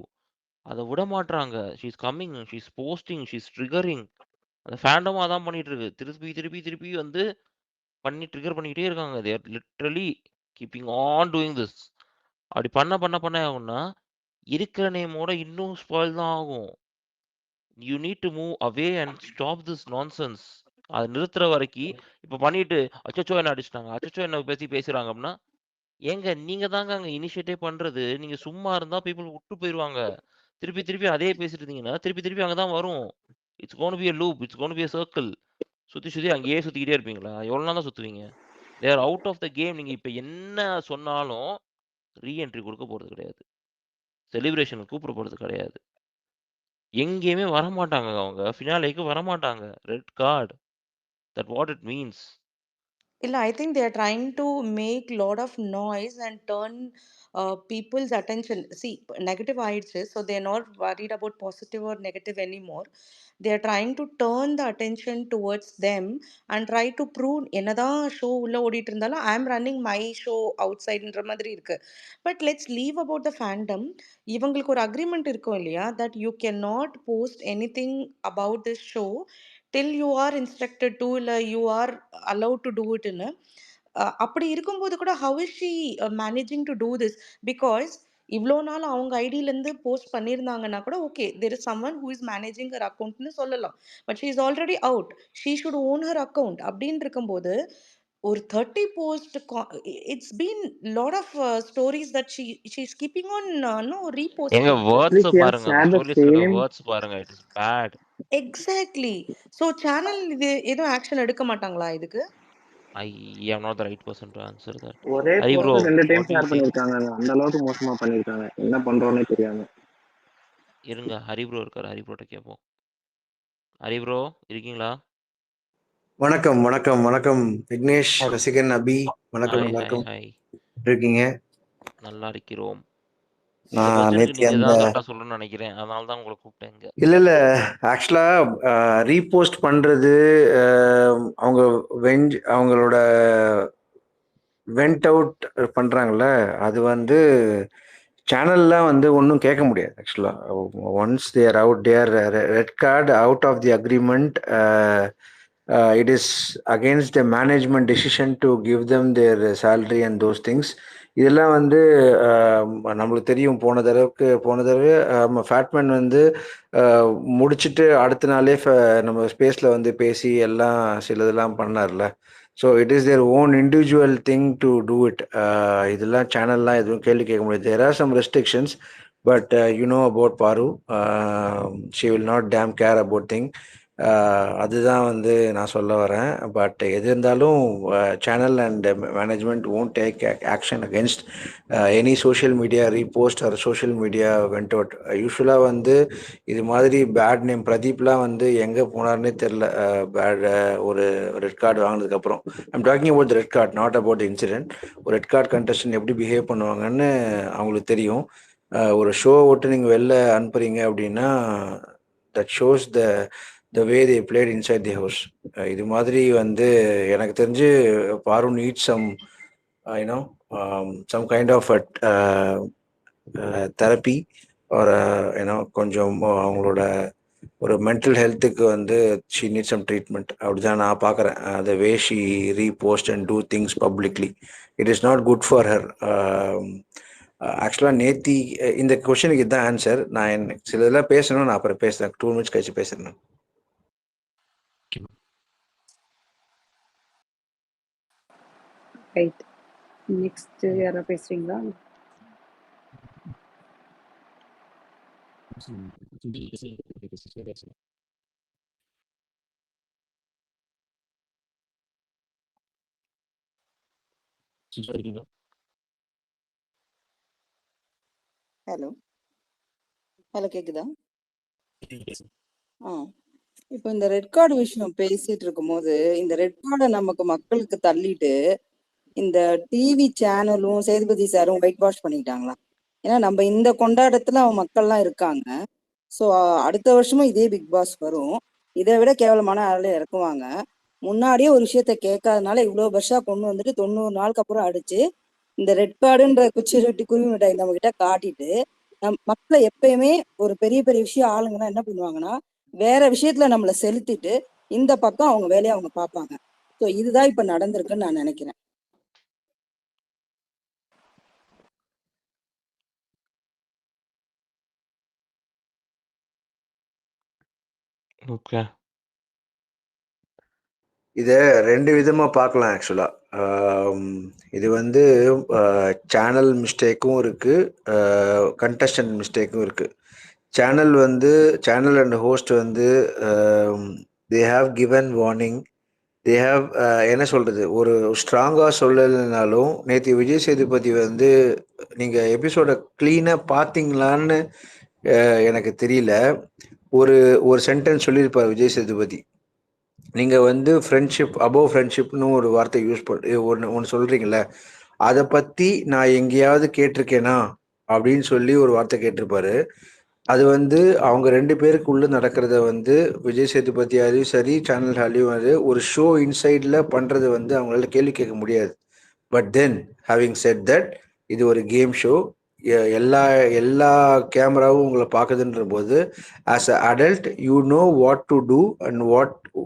அதை விட மாட்றாங்க. She's coming, she's posting, she's triggering. அந்த ஃபேண்டமும் அதான் பண்ணிட்டு இருக்கு. திருப்பி திருப்பி திருப்பி வந்து பண்ணி ட்ரிகர் பண்ணிக்கிட்டே இருக்காங்க. They are literally keeping on doing this. அப்படி பண்ண பண்ண பண்ண ஆகும்னா இருக்கிற நேமோட இன்னும் ஸ்பாயில் தான் ஆகும். You need to move away and stop this nonsense. அதை நிறுத்துற வரைக்கும் இப்போ பண்ணிட்டு அச்சச்சோ என்ன அடிச்சிட்டாங்க, அச்சச்சோ என்ன பேசுறாங்க அப்படின்னா ஏங்க நீங்க தாங்க அங்க இனிஷியேட்டே பண்றது. நீங்க சும்மா இருந்தா பீப்புள் விட்டு போயிருவாங்க. திருப்பி திருப்பி அதே பேசிட்டு இருந்தீங்கன்னா திருப்பி திருப்பி அங்கதான் வரும். It's gonna be a loop, it's gonna be a circle. சுத்தி சுத்தி அங்கேயே சுத்திக்கிட்டே இருப்பீங்களா? எவ்வளவு நாள் தான் சுத்துவீங்க? They are out of the game. நீங்க இப்ப என்ன சொன்னாலும் ரீஎன்ட்ரி கொடுக்க போறது கிடையாது. செலிப்ரேஷன் கூப்பிட போறது கிடையாது. எங்கேயுமே வரமாட்டாங்க அவங்க. ஃபினாலேக்கு வரமாட்டாங்க. Red card. That what it means. இல்ல, I think they are trying to make lot of noise and turn people's attention. See, negative ஆயிடுச்சு, so they are not worried about positive or negative anymore. They are trying to turn the attention towards them and try to prove என்னதான் ஷோ உள்ள ஓடிட்டு இருந்தாலும் I am running my show outsideன்ற மாதிரி இருக்கு. But let's leave about the fandom. இவங்களுக்கு ஒரு அக்ரிமெண்ட் இருக்கும் இல்லையா, that you cannot post anything about this show till you are instructed to, இல்ல you are allowed to do it ன்னு. அப்படி இருக்கும்போது கூட how is she managing to do this? Because இவ்வளோ நாள் அவங்க ஐடியிலேருந்து போஸ்ட் பண்ணியிருந்தாங்கன்னா கூட okay, there is someone who is managing her accountன்னு சொல்லலாம். But she is already out. She should own her account அப்படின்னு இருக்கும்போது ஒரு 30 post it's been lot of stories that she is keeping on no எங்க reposting. வேர்ட்ஸ் she has பாருங்க. அந்த shared the ஸ்டோரியில இருக்க same. வேர்ட்ஸ் பாருங்க. It is bad. Exactly. So channel இது எதுவும் ஆக்ஷன் எடுக்க மாட்டாங்களா இதுக்கு? I am not the right person to answer that. ஒரே Hari bro, post 2 time what do you share say? பண்ணிருக்காங்க. அந்த அளவுக்கு மோசமா பண்ணிருக்காங்க. என்ன பண்றோன்னே தெரியாம. இருங்க, ஹரி ப்ரோ இருக்காரு. ஹரி ப்ரோட்ட கேட்போம். ஹரி ப்ரோ இருக்கீங்களா? வணக்கம் வணக்கம் வணக்கம் விக்னேஷ், ரசிகன் அபி. வணக்கம், ஹாய் ஹாய் எல்லாருக்கும் ஹாய். இருக்கீங்க? நல்லா இருக்கிறோம். இந்த நான் கொஸ்டினுக்கு நேற்று நீங்க அந்த தான் கரெக்டா சொல்லணும்னு நினைக்கிறேன். அதனால தான் உங்களை கூப்பிட்டேங்க. இல்ல இல்ல ஆக்சுவலா ரீபோஸ்ட் பண்றது, அவங்க அவங்களோட வெண்ட் அவுட் பண்றாங்கல்ல, அது வந்து சேனல்லாம் வந்து ஒன்றும் கேட்க முடியாது. Actually once they're out, their red card out of the agreement. It is against the management decision to give them their salary and those things. இதெல்லாம் வந்து நம்மளுக்கு தெரியும். போன தடவை ஃபேட்மேன் வந்து முடிச்சுட்டு அடுத்த நாளே நம்ம ஸ்பேஸில் வந்து பேசி எல்லாம் சிலதெல்லாம் பண்ணார்ல. So it is their own individual thing to do it. இதெல்லாம் சேனல்லாம் எதுவும் கேள்வி கேட்க முடியாது. There are some restrictions, but you know about Paaru. She will not damn care about thing. அதுதான் வந்து நான் சொல்ல வரேன். பட் எது இருந்தாலும் channel and management won't take action against any social media repost or social media went out. யூஸ்வலாக வந்து இது மாதிரி பேட் நேம், பிரதீப்லாம் வந்து எங்கே போனார்னே தெரில. ஒரு ரெட் கார்டு வாங்கினதுக்கப்புறம், I'm talking about the red card, not about incident. ஒரு ரெட் கார்டு கண்டஸ்டன்ட் எப்படி பிஹேவ் பண்ணுவாங்கன்னு அவங்களுக்கு தெரியும். ஒரு ஷோ விட்டு நீங்கள் வெளில அனுப்புறீங்க அப்படின்னா that shows the way they played inside the house. இது மாதிரி வந்து எனக்கு தெரிஞ்சு பாரு need some some kind of therapy ஒரு கொஞ்சம் அவங்களோட ஒரு மென்டல் ஹெல்த்துக்கு வந்து ஷி நீட் சம் ட்ரீட்மெண்ட். அப்படிதான் நான் பார்க்குறேன். The way she repost and do things publicly it is not good for her. ஆக்சுவலாக நேத்தி இந்த கொஷனுக்கு இதுதான் ஆன்சர். நான் சில இதெல்லாம் பேசணும், நான் அப்புறம் பேசுகிறேன், 2 minutes கழிச்சு பேசுகிறேன். ரைட். நெக்ஸ்ட் யாரா பேசுறீங்களா? ஹலோ ஹலோ கேக்குதா? இப்போ இந்த ரெட் கார்டு விஷயம் பேசிட்டு இருக்கும்போது, இந்த ரெட் கார்டை நமக்கு மக்களுக்கு தள்ளிட்டு இந்த டிவி சேனலும் சேதுபதி சாரும் ஒயிட் வாஷ் பண்ணிட்டாங்களா? ஏன்னா நம்ம இந்த கொண்டாட்டத்துல அவன் மக்கள்லாம் இருக்காங்க. ஸோ அடுத்த வருஷமும் இதே பிக் பாஸ் வரும். இதை விட கேவலமான ஆளு இறக்குவாங்க. முன்னாடியே ஒரு விஷயத்த கேட்காதனால இவ்வளவு வருஷா கொண்டு வந்துட்டு 90 நாளுக்கு அப்புறம் அடிச்சு இந்த ரெட் கார்டுன்ற குச்சி ரொட்டி குருவி மிட்டாய் நம்ம கிட்ட காட்டிட்டு மக்களை எப்பயுமே ஒரு பெரிய பெரிய விஷயம் ஆளுங்கன்னா என்ன பண்ணுவாங்கன்னா வேற விஷயத்துல நம்மளை செலுத்திட்டு இந்த பக்கம் அவங்க வேலையை அவங்க பார்ப்பாங்க. ஸோ இதுதான் இப்ப நடந்திருக்குன்னு நான் நினைக்கிறேன். ஓகே. இதை 2 விதமாக பார்க்கலாம் ஆக்சுவலாக. இது வந்து சேனல் மிஸ்டேக்கும் இருக்குது, கண்டஸ்டன்ட் மிஸ்டேக்கும் இருக்குது. சேனல் அண்ட் ஹோஸ்ட் வந்து they have given warning. They have என்ன சொல்கிறது, ஒரு ஸ்ட்ராங்காக சொல்லலைனாலும் நேற்று விஜய் சேதுபதி வந்து நீங்கள் எபிசோடை க்ளீனாக பார்த்தீங்களான்னு எனக்கு தெரியல. ஒரு சென்டென்ஸ் சொல்லியிருப்பார் விஜய் சேதுபதி. நீங்கள் வந்து ஃப்ரெண்ட்ஷிப் அபோவ் ஃப்ரெண்ட்ஷிப்னு ஒரு வார்த்தை யூஸ் பண்ணி ஒன்று சொல்கிறீங்களே, அதை பற்றி நான் எங்கேயாவது கேட்டிருக்கேனா அப்படின்னு சொல்லி ஒரு வார்த்தை கேட்டிருப்பாரு. அது வந்து அவங்க 2 பேருக்குள்ளே நடக்கிறத வந்து விஜய் சேதுபதியாலையும் சரி சேனல் ஹாலியும் ஒரு ஷோ இன்சைடில் பண்ணுறது வந்து அவங்களால கேள்வி கேட்க முடியாது. But then having said that இது ஒரு கேம் ஷோ, எல்லா கேமராவும் உங்களை பார்க்குதுன்ற போது as a adult you know what to do and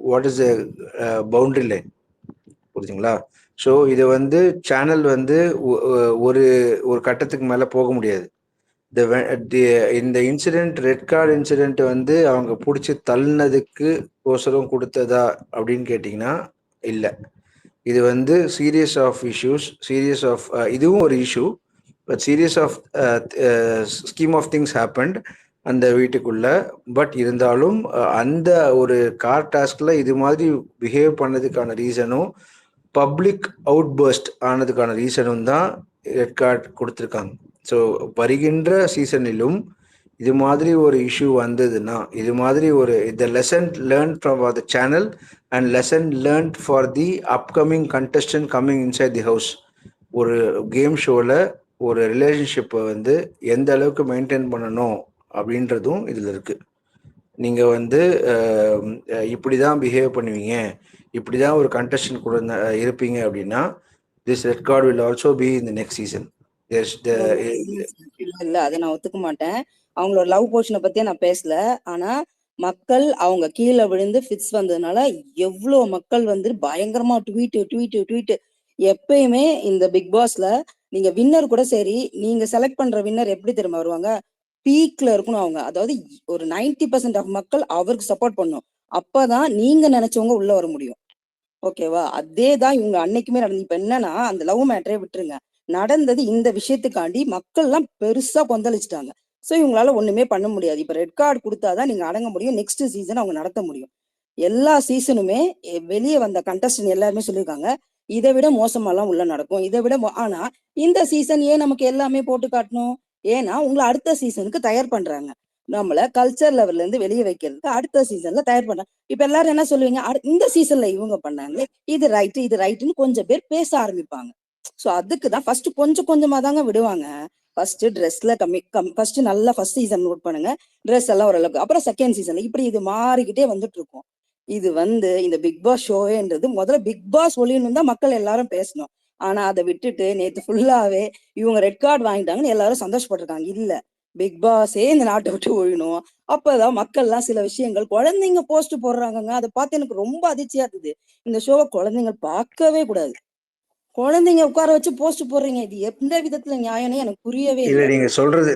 what is a boundary line. புரியுதுங்களா? ஸோ இது வந்து சேனல் வந்து ஒரு கட்டத்துக்கு மேலே போக முடியாது. இந்த இன்சிடென்ட் ரெட் கார்டு இன்சிடென்ட் வந்து அவங்க பிடிச்சி தள்ளினதுக்கு கோசரம் கொடுத்ததா அப்படின்னு கேட்டிங்கன்னா இல்லை. இது வந்து சீரியஸ் ஆஃப் இஷ்யூஸ், இதுவும் ஒரு issue, but serious of scheme of things happened அந்த வீட்டுக்குள்ள. பட் இருந்தாலும் அந்த ஒரு கார் டாஸ்க்ல இது மாதிரி பிஹேவ் பண்ணதுக்கான ரீசனும் பப்ளிக் அவுட்பர்ஸ்ட் ஆனதுக்கான ரீசனும் தான் ரெட் கார்டு கொடுத்துருக்காங்க. ஸோ வருகின்ற சீசனிலும் இது மாதிரி ஒரு இஷ்யூ வந்ததுன்னா, இது மாதிரி ஒரு lesson learn from the channel and lesson learn for the upcoming contestant coming inside the house. ஒரு கேம் ஷோவில் ஒரு ரிலேஷன்ஷிப்பை வந்து எந்த அளவுக்கு மெயின்டைன் பண்ணணும் அப்படின்றதும் இதில் இருக்குது. நீங்கள் வந்து இப்படி தான் பிஹேவ் பண்ணுவீங்க, இப்படி தான் ஒரு கண்டஸ்டன்ட் கூட இருப்பீங்க அப்படின்னா this red card will also be in the next season. இல்ல அதை நான் ஒத்துக்க மாட்டேன். அவங்களோட லவ் போர்ஷனை பத்தியே நான் பேசல. ஆனா மக்கள் அவங்க கீழே விழுந்து ஃபிட்ஸ் வந்ததுனால எவ்வளவு மக்கள் வந்து பயங்கரமா ட்வீட் எப்பயுமே இந்த பிக் பாஸ்ல நீங்க வின்னர் கூட சரி, நீங்க செலக்ட் பண்ற வின்னர் எப்படி தெரியுமா வருவாங்க, பீக்ல இருக்கணும் அவங்க. அதாவது ஒரு 90% ஆஃப் மக்கள் அவருக்கு சப்போர்ட் பண்ணும். அப்பதான் நீங்க நினைச்சவங்க உள்ள வர முடியும். ஓகேவா? அதேதான் இவங்க அன்னைக்குமே நடந்து. இப்ப என்னன்னா அந்த லவ் மேட்டரே விட்டுருங்க, நடந்தது இந்த விஷயத்துக்காண்டி மக்கள் எல்லாம் பெருசா கொந்தளிச்சிட்டாங்க. சோ இவங்களால ஒண்ணுமே பண்ண முடியாது. இப்ப ரெட் கார்டு கொடுத்தாதான் நீங்க அடங்க முடியும். நெக்ஸ்ட் சீசன் அவங்க நடத்த முடியும். எல்லா சீசனுமே வெளியே வந்த கண்டஸ்டன்ட் எல்லாருமே சொல்லியிருக்காங்க இதை விட மோசமாலாம் உள்ள நடக்கும், இதை விட ஆனா இந்த சீசன் ஏன் நமக்கு எல்லாமே போட்டு காட்டணும்? ஏன்னா உங்களை அடுத்த சீசனுக்கு தயார் பண்றாங்க. நம்மள கல்ச்சர் லெவல்ல இருந்து வெளியே வைக்கிறதுக்கு அடுத்த சீசன்ல தயார் பண்றாங்க. இப்ப எல்லாரும் என்ன சொல்லுவீங்க, இந்த சீசன்ல இவங்க பண்ணாங்களே இது ரைட்டுன்னு கொஞ்சம் பேர் பேச ஆரம்பிப்பாங்க. சோ அதுக்குதான் ஃபர்ஸ்ட் கொஞ்சம் கொஞ்சமா தாங்க விடுவாங்க. ஃபர்ஸ்ட் ட்ரெஸ்ல ஃபர்ஸ்ட் நல்லா ஃபர்ஸ்ட் சீசன் நோட் பண்ணுங்க, ட்ரெஸ் எல்லாம் ஓரளவுக்கு. அப்புறம் செகண்ட் சீசன் இப்படி இது மாறிக்கிட்டே வந்துட்டு இருக்கும். இது வந்து இந்த பிக் பாஸ் ஷோவேன்றது முதல்ல பிக் பாஸ் ஒளியணும் தான் மக்கள் எல்லாரும் பேசணும். ஆனா அதை விட்டுட்டு நேத்து ஃபுல்லாவே இவங்க ரெட் கார்டு வாங்கிட்டாங்கன்னு எல்லாரும் சந்தோஷப்பட்டிருக்காங்க. இல்ல, பிக் பாஸே இந்த நாட்டை விட்டு ஒழியணும். அப்பதான் மக்கள்லாம் சில விஷயங்கள் குழந்தைங்க போஸ்ட் போடுறாங்கங்க. அதை பார்த்து எனக்கு ரொம்ப அதிர்ச்சியா இருந்தது. இந்த ஷோவை குழந்தைங்க பார்க்கவே கூடாது. குழந்தைங்க உட்கார வச்சு போஸ்ட் போடுறீங்க, இது எந்த விதத்துல நியாயம்னு எனக்கு புரியவே இல்ல இல்லை.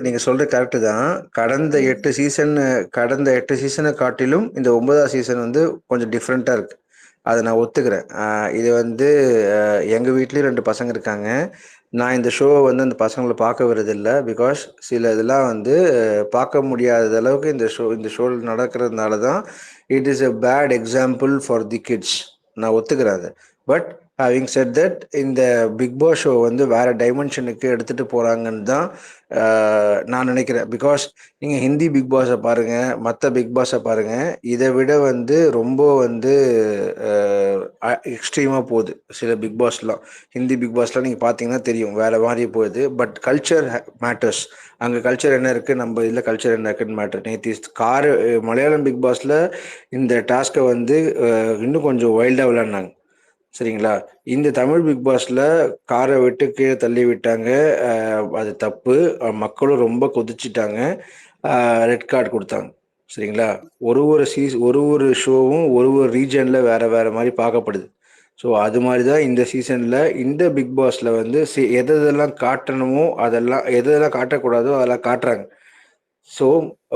நீங்க சொல்றது கரெக்ட் தான். கடந்த 8 சீசனை காட்டிலும் இந்த 9வது சீசன் வந்து கொஞ்சம் டிஃப்ரெண்டா இருக்கு. அதை நான் ஒத்துக்கிறேன். இது வந்து எங்க வீட்லயும் 2 பசங்க இருக்காங்க. நான் இந்த ஷோவை வந்து அந்த பசங்களை பார்க்க விடுறதில்லை. பிகாஸ் சில இதெல்லாம் வந்து பார்க்க முடியாத அளவுக்கு இந்த ஷோ நடக்கிறதுனால தான் it is a bad example for the kids. நான் ஒத்துக்கிறேன் அது. பட் ஹேவிங் செட் தட், இந்த பிக் பாஸ் ஷோ வந்து வேற டைமென்ஷனுக்கு எடுத்துட்டு போறாங்கன்னு தான் நான் நினைக்கிறேன். பிகாஸ் நீங்க ஹிந்தி பிக் பாஸை பாருங்க, மற்ற பிக் பாஸை பாருங்க, இதை விட வந்து ரொம்ப வந்து எக்ஸ்ட்ரீமா போகுது சில பிக் பாஸ்லாம். ஹிந்தி பிக் பாஸ்லாம் நீங்க பார்த்தீங்கன்னா தெரியும், வேற மாதிரி போகுது. But culture matters. அங்கே கல்ச்சர் என்ன இருக்கு, நம்ம இதில் கல்ச்சர் என்ன இருக்குன்னு மேட்டர். நேற்று மலையாளம் பிக் பாஸ்ல இந்த டாஸ்கை வந்து இன்னும் கொஞ்சம் வைல்டா விளையாடினாங்க. சரிங்களா? இந்த தமிழ் பிக் பாஸ்ல காரை விட்டு கீழே தள்ளி விட்டாங்க. அது தப்பு. மக்களும் ரொம்ப கொதிச்சிட்டாங்க. ரெட் கார்டு கொடுத்தாங்க. சரிங்களா? ஒரு ஷோவும் ஒரு ரீஜன்ல வேற வேற மாதிரி பார்க்கப்படுது. ஸோ அது மாதிரி தான் இந்த சீசன்ல இந்த பிக் பாஸ்ல வந்து எதெல்லாம் காட்டணுமோ அதெல்லாம், எதெல்லாம் காட்டக்கூடாதோ அதெல்லாம் காட்டுறாங்க. ஸோ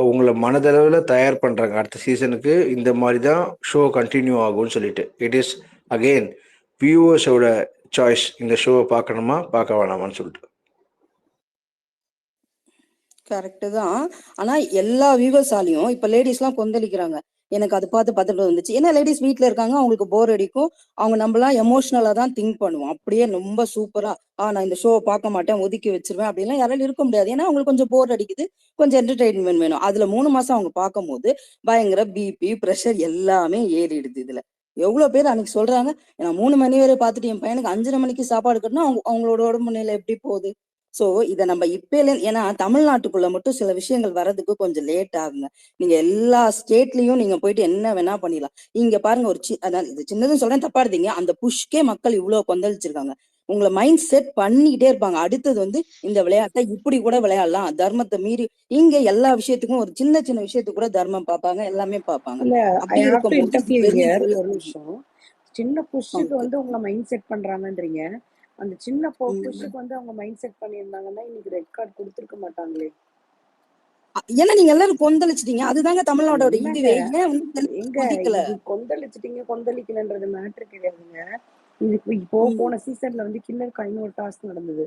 உங்களை மனதளவில் தயார் பண்ணுறாங்க அடுத்த சீசனுக்கு இந்த மாதிரி தான் ஷோ கண்டினியூ ஆகும்னு சொல்லிட்டு. இட் இஸ் அகெயின் வியூவர்ஸோட சாய்ஸ், இந்த ஷோவை பார்க்கணுமா பார்க்க வேணாமான்னு சொல்லிட்டு. கரெக்டு தான். ஆனா எல்லா வியூவர்ஸாலையும் இப்ப லேடிஸ்லாம் கொந்தளிக்கிறாங்க. எனக்கு அது பார்த்துட்டு வந்துச்சு. ஏன்னா லேடிஸ் வீட்ல இருக்காங்க, அவங்களுக்கு போர் அடிக்கும். அவங்க நம்மளாம் எமோஷனலா தான் திங்க் பண்ணுவோம். அப்படியே ரொம்ப சூப்பரா நான் இந்த ஷோவை பார்க்க மாட்டேன், ஒதுக்கி வச்சிருவேன் அப்படின்லாம் யாராலும் இருக்க முடியாது. ஏன்னா அவங்களுக்கு கொஞ்சம் போர் அடிக்குது, கொஞ்சம் என்டர்டெயின்மெண்ட் வேணும். அதுல 3 மாசம் அவங்க பார்க்கும்போது பயங்கர பிபி ப்ரெஷர் எல்லாமே ஏறிடுது. இதுல எவ்வளவு பேர் அன்னைக்கு சொல்றாங்க, நான் 3 மணி வரை பார்த்துட்டு என் பையனுக்கு 5:30 மணிக்கு சாப்பாடு கட்டணும், அவங்களோட உடம்பு நிலை எப்படி போகுது? சோ இதை நம்ம இப்பல, ஏன்னா தமிழ்நாட்டுக்குள்ள மட்டும் சில விஷயங்கள் வர்றதுக்கு கொஞ்சம் லேட் ஆகுங்க. நீங்க எல்லா ஸ்டேட்லயும் நீங்க போயிட்டு என்ன வேணா பண்ணிடலாம். இங்க பாருங்க, அதான் இது சின்னதுன்னு சொல்றேன், தப்பா இருந்தீங்க. அந்த புஷ்கே மக்கள் இவ்வளவு கொந்தளிச்சிருக்காங்க. உங்களை மைண்ட் செட் பண்ணிக்கிட்டே இருப்பாங்க. அடுத்தது வந்து இந்த விளையாட்டை இப்படி கூட விளையாடலாம், தர்மத்தை மீறி. இங்க எல்லா விஷயத்துக்கும் ஒரு சின்ன சின்ன விஷயத்துக்கு கூட தர்மம் பார்ப்பாங்க, எல்லாமே பார்ப்பாங்க. இல்ல, அப்படி இருக்கும்போது ஒரு நிமிஷம். சின்ன புஷ்ஷுக்கு வந்து உங்களை மைண்ட் செட் பண்றாங்கன்றீங்க. அந்த சின்ன புஷ்ஷுக்கு வந்து அவங்க மைண்ட் செட் பண்ணியிருந்தாங்கன்னா இன்னைக்கு ரெட் கார்டு கொடுத்துருக்க மாட்டாங்களே. ஏன்னா நீங்க எல்லாரும் கொந்தளிச்சிட்டீங்க. அதுதாங்க தமிழ்நாடோட இதுவே. ஏன் வந்து கொந்தளிக்கலன்றது மேட்ரு கிடையாதுங்க. இதுக்கு இப்போ போன சீசன்ல வந்து கில்லர் கைன்னு ஒரு டாஸ்க் நடந்தது.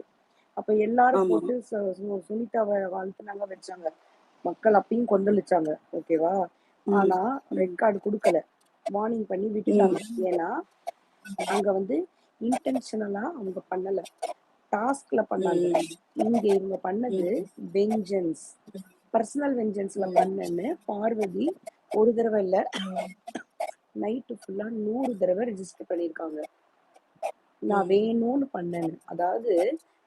அப்ப எல்லாரும் போட்டு சுனிதாவை வாழ்த்துனாங்க, வச்சாங்க. மக்கள் அப்பயும் கொந்தளிச்சாங்க. ஓகேவா? ஆனா ரெட் கார்டு கொடுக்கல, வார்னிங் பண்ணி விட்டுட்டாங்க. ஏன்னா அங்க வந்து இன்டென்ஷனலா அவங்க பண்ணல, டாஸ்க்ல பண்ணாங்க. இங்க இவங்க பண்ணது வெஞ்சன்ஸ், பர்சனல் வெஞ்சன்ஸ்ல பண்ணன்னு பார்வதி ஒரு தடவை இல்ல, நைட்டு ஃபுல்லா 100 தடவை ரெஜிஸ்டர் பண்ணிருக்காங்க. நான் வேணும்னு பண்ணேன்னு. அதாவது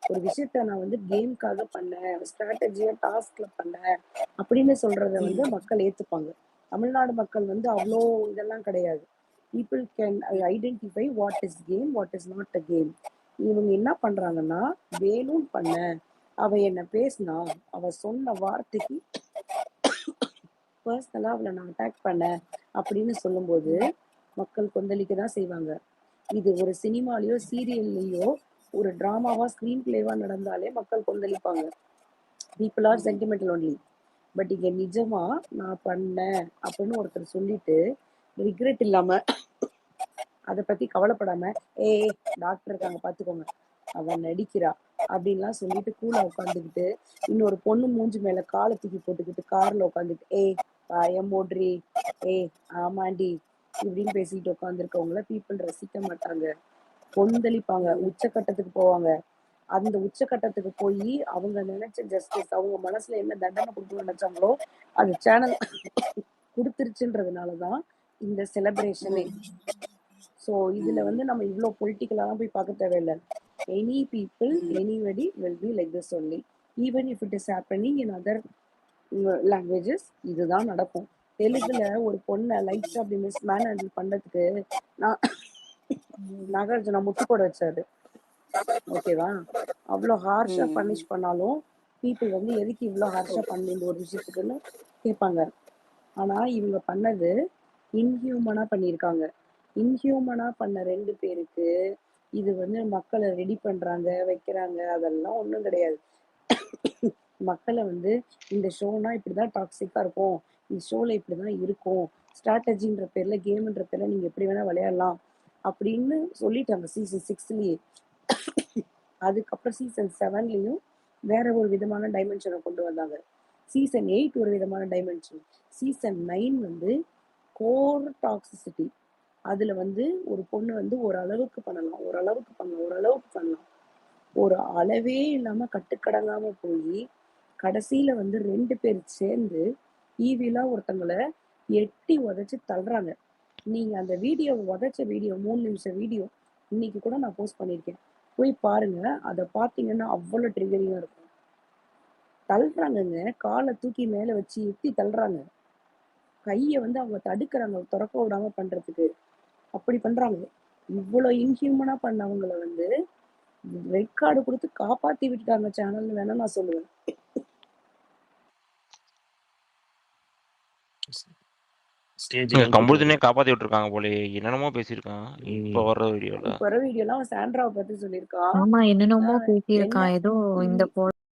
ஒரு விஷயத்த நான் வந்து கேம்காக பண்ணேன், ஸ்ட்ராட்டஜியா டாஸ்க்ல பண்ணேன் அப்படின்னு சொல்றத வந்து மக்கள் ஏத்துப்பாங்க. தமிழ்நாடு மக்கள் வந்து அவ்வளோ இதெல்லாம் கிடையாது. People can identify what is game, what is not a game. இவங்க என்ன பண்றாங்கன்னா, வேணும்னு பண்ண, அவ என்ன பேசினா, அவ சொன்ன வார்த்தைக்கு பர்சனலா அவளை நான் அட்டாக் பண்ண அப்படின்னு சொல்லும்போது மக்கள் கொந்தளிக்க தான் செய்வாங்க. இது ஒரு சினிமாலயோ சீரியல்லையோ ஒரு டிராமாவா ஸ்கிரீன் பிளேவா நடந்தாலே மக்கள் கொந்தளிப்பாங்க. People are sentimental only. But இங்க நிஜமா நான் பண்ணேன் அப்படின்னு ஒருத்தர் சொல்லிட்டு ரிக்ரெட் இல்லாம, அதை பத்தி கவலைப்படாம, டாக்டர் இருக்காங்க பாத்துக்கோங்க, அவன் நடிக்கிறா அப்படின்லாம் சொல்லிட்டு கூலா உட்காந்துக்கிட்டு, இன்னொரு பொண்ணு மூஞ்சி மேல காலை தூக்கி போட்டுக்கிட்டு கார்ல உட்காந்துட்டு மோட்ரி, ஆமாண்டி இப்படின்னு பேசிக்கிட்டு உட்காந்துருக்கவங்கள பீப்புள் ரசிக்க மாட்டாங்க, கொந்தளிப்பாங்க, உச்சக்கட்டத்துக்கு போவாங்க. அந்த உச்சக்கட்டத்துக்கு போய் அவங்க நினைச்ச ஜஸ்டிஸ், அவங்க மனசுல என்ன தண்டனை கொடுக்கணும்னு நினைச்சாங்களோ அது சேனல் கொடுத்துருச்சுன்றதுனாலதான் இந்த செலிப்ரேஷனே. ஸோ இதுல வந்து நம்ம இவ்வளோ பொலிட்டிக்கலாலாம் போய் பார்க்க தேவையில்லை. Any people, anybody will be like this only. Even if it is happening in other languages இதுதான் நடக்கும். தெலுங்குல ஒரு பொண்ணை லைட்டா அப்படி மிஸ் மேன் ஹேண்டில் பண்ணதுக்கு நாகார்ஜுனா முட்டு போட வச்சாரு. ஓகேவா? அவ்வளோ ஹார்ஷா பனிஷ் பண்ணாலும் பீப்புள் வந்து எதுக்கு இவ்வளோ ஹார்ஷா பண்ண இந்த ஒரு விஷயத்துக்குன்னு கேட்பாங்க. ஆனா இவங்க பண்ணது இன்ஹியூமனா பண்ணியிருக்காங்க. இன்ஹியூமனா பண்ண 2 பேருக்கு இது வந்து மக்களை ரெடி பண்றாங்க, வைக்கிறாங்க, அதெல்லாம் ஒண்ணும் கிடையாது. மக்களை வந்து இந்த ஷோனா இப்படிதான் டாக்ஸிக்கா இருக்கும், இந்த ஷோல இப்படிதான் இருக்கும், ஸ்ட்ராட்டஜின்ற பேர்ல கேம்ன்ற பேர்ல நீங்க எப்படி வேணா விளையாடலாம் அப்படின்னு சொல்லிட்டாங்க சீசன் 6லயே. அதுக்கப்புறம் சீசன் 7லயும் வேற ஒரு விதமான டைமென்ஷனை கொண்டு வந்தாங்க. சீசன் 8 ஒரு விதமான டைமென்ஷன். சீசன் 9 வந்து கோர் டாக்ஸிசிட்டி. அதுல வந்து ஒரு பொண்ணு வந்து ஓரளவுக்கு பண்ணலாம், ஓரளவுக்கு பண்ணலாம், ஓரளவுக்கு பண்ணலாம், ஒரு அளவே இல்லாம கட்டுக்கடங்காம போய் கடைசியில வந்து 2 பேர் சேர்ந்து ஈவிலா ஒருத்தங்களை எட்டி உதைச்சு தள்ளுறாங்க. நீங்க அந்த வீடியோ உதைச்ச வீடியோ 3 நிமிஷம் வீடியோ இன்னைக்கு கூட நான் போஸ்ட் பண்ணியிருக்கேன், போய் பாருங்க. அதை பார்த்தீங்கன்னா அவ்வளவு ட்ரிகரிங்கா இருக்கும். தள்ளுறாங்கங்க, காலை தூக்கி மேல வச்சு எட்டி தள்ளுறாங்க, கையை வந்து அவங்க தடுக்கிறாங்க திறக்க விடாம பண்றதுக்கு, அப்படி பண்றாங்க. இவ்வளவு இன்ஹியூமனா பண்ணவங்களை வந்து ரெட் கார்டு கொடுத்து காப்பாத்தி விட்டுட்டாங்க சேனல்னு வேணா நான் சொல்லுவேன். கம்புதினே காப்பாத்தி விட்டுருக்காங்க போலே, என்னென்னமோ பேசியிருக்கான் இப்ப வர்ற வீடியோல. இப்ப வர வீடியோலாம் சாண்ட்ராவை பத்தி சொல்லியிருக்கான். ஆமா என்னென்னமோ என்ன பேசியிருக்கான் ஏதோ இந்த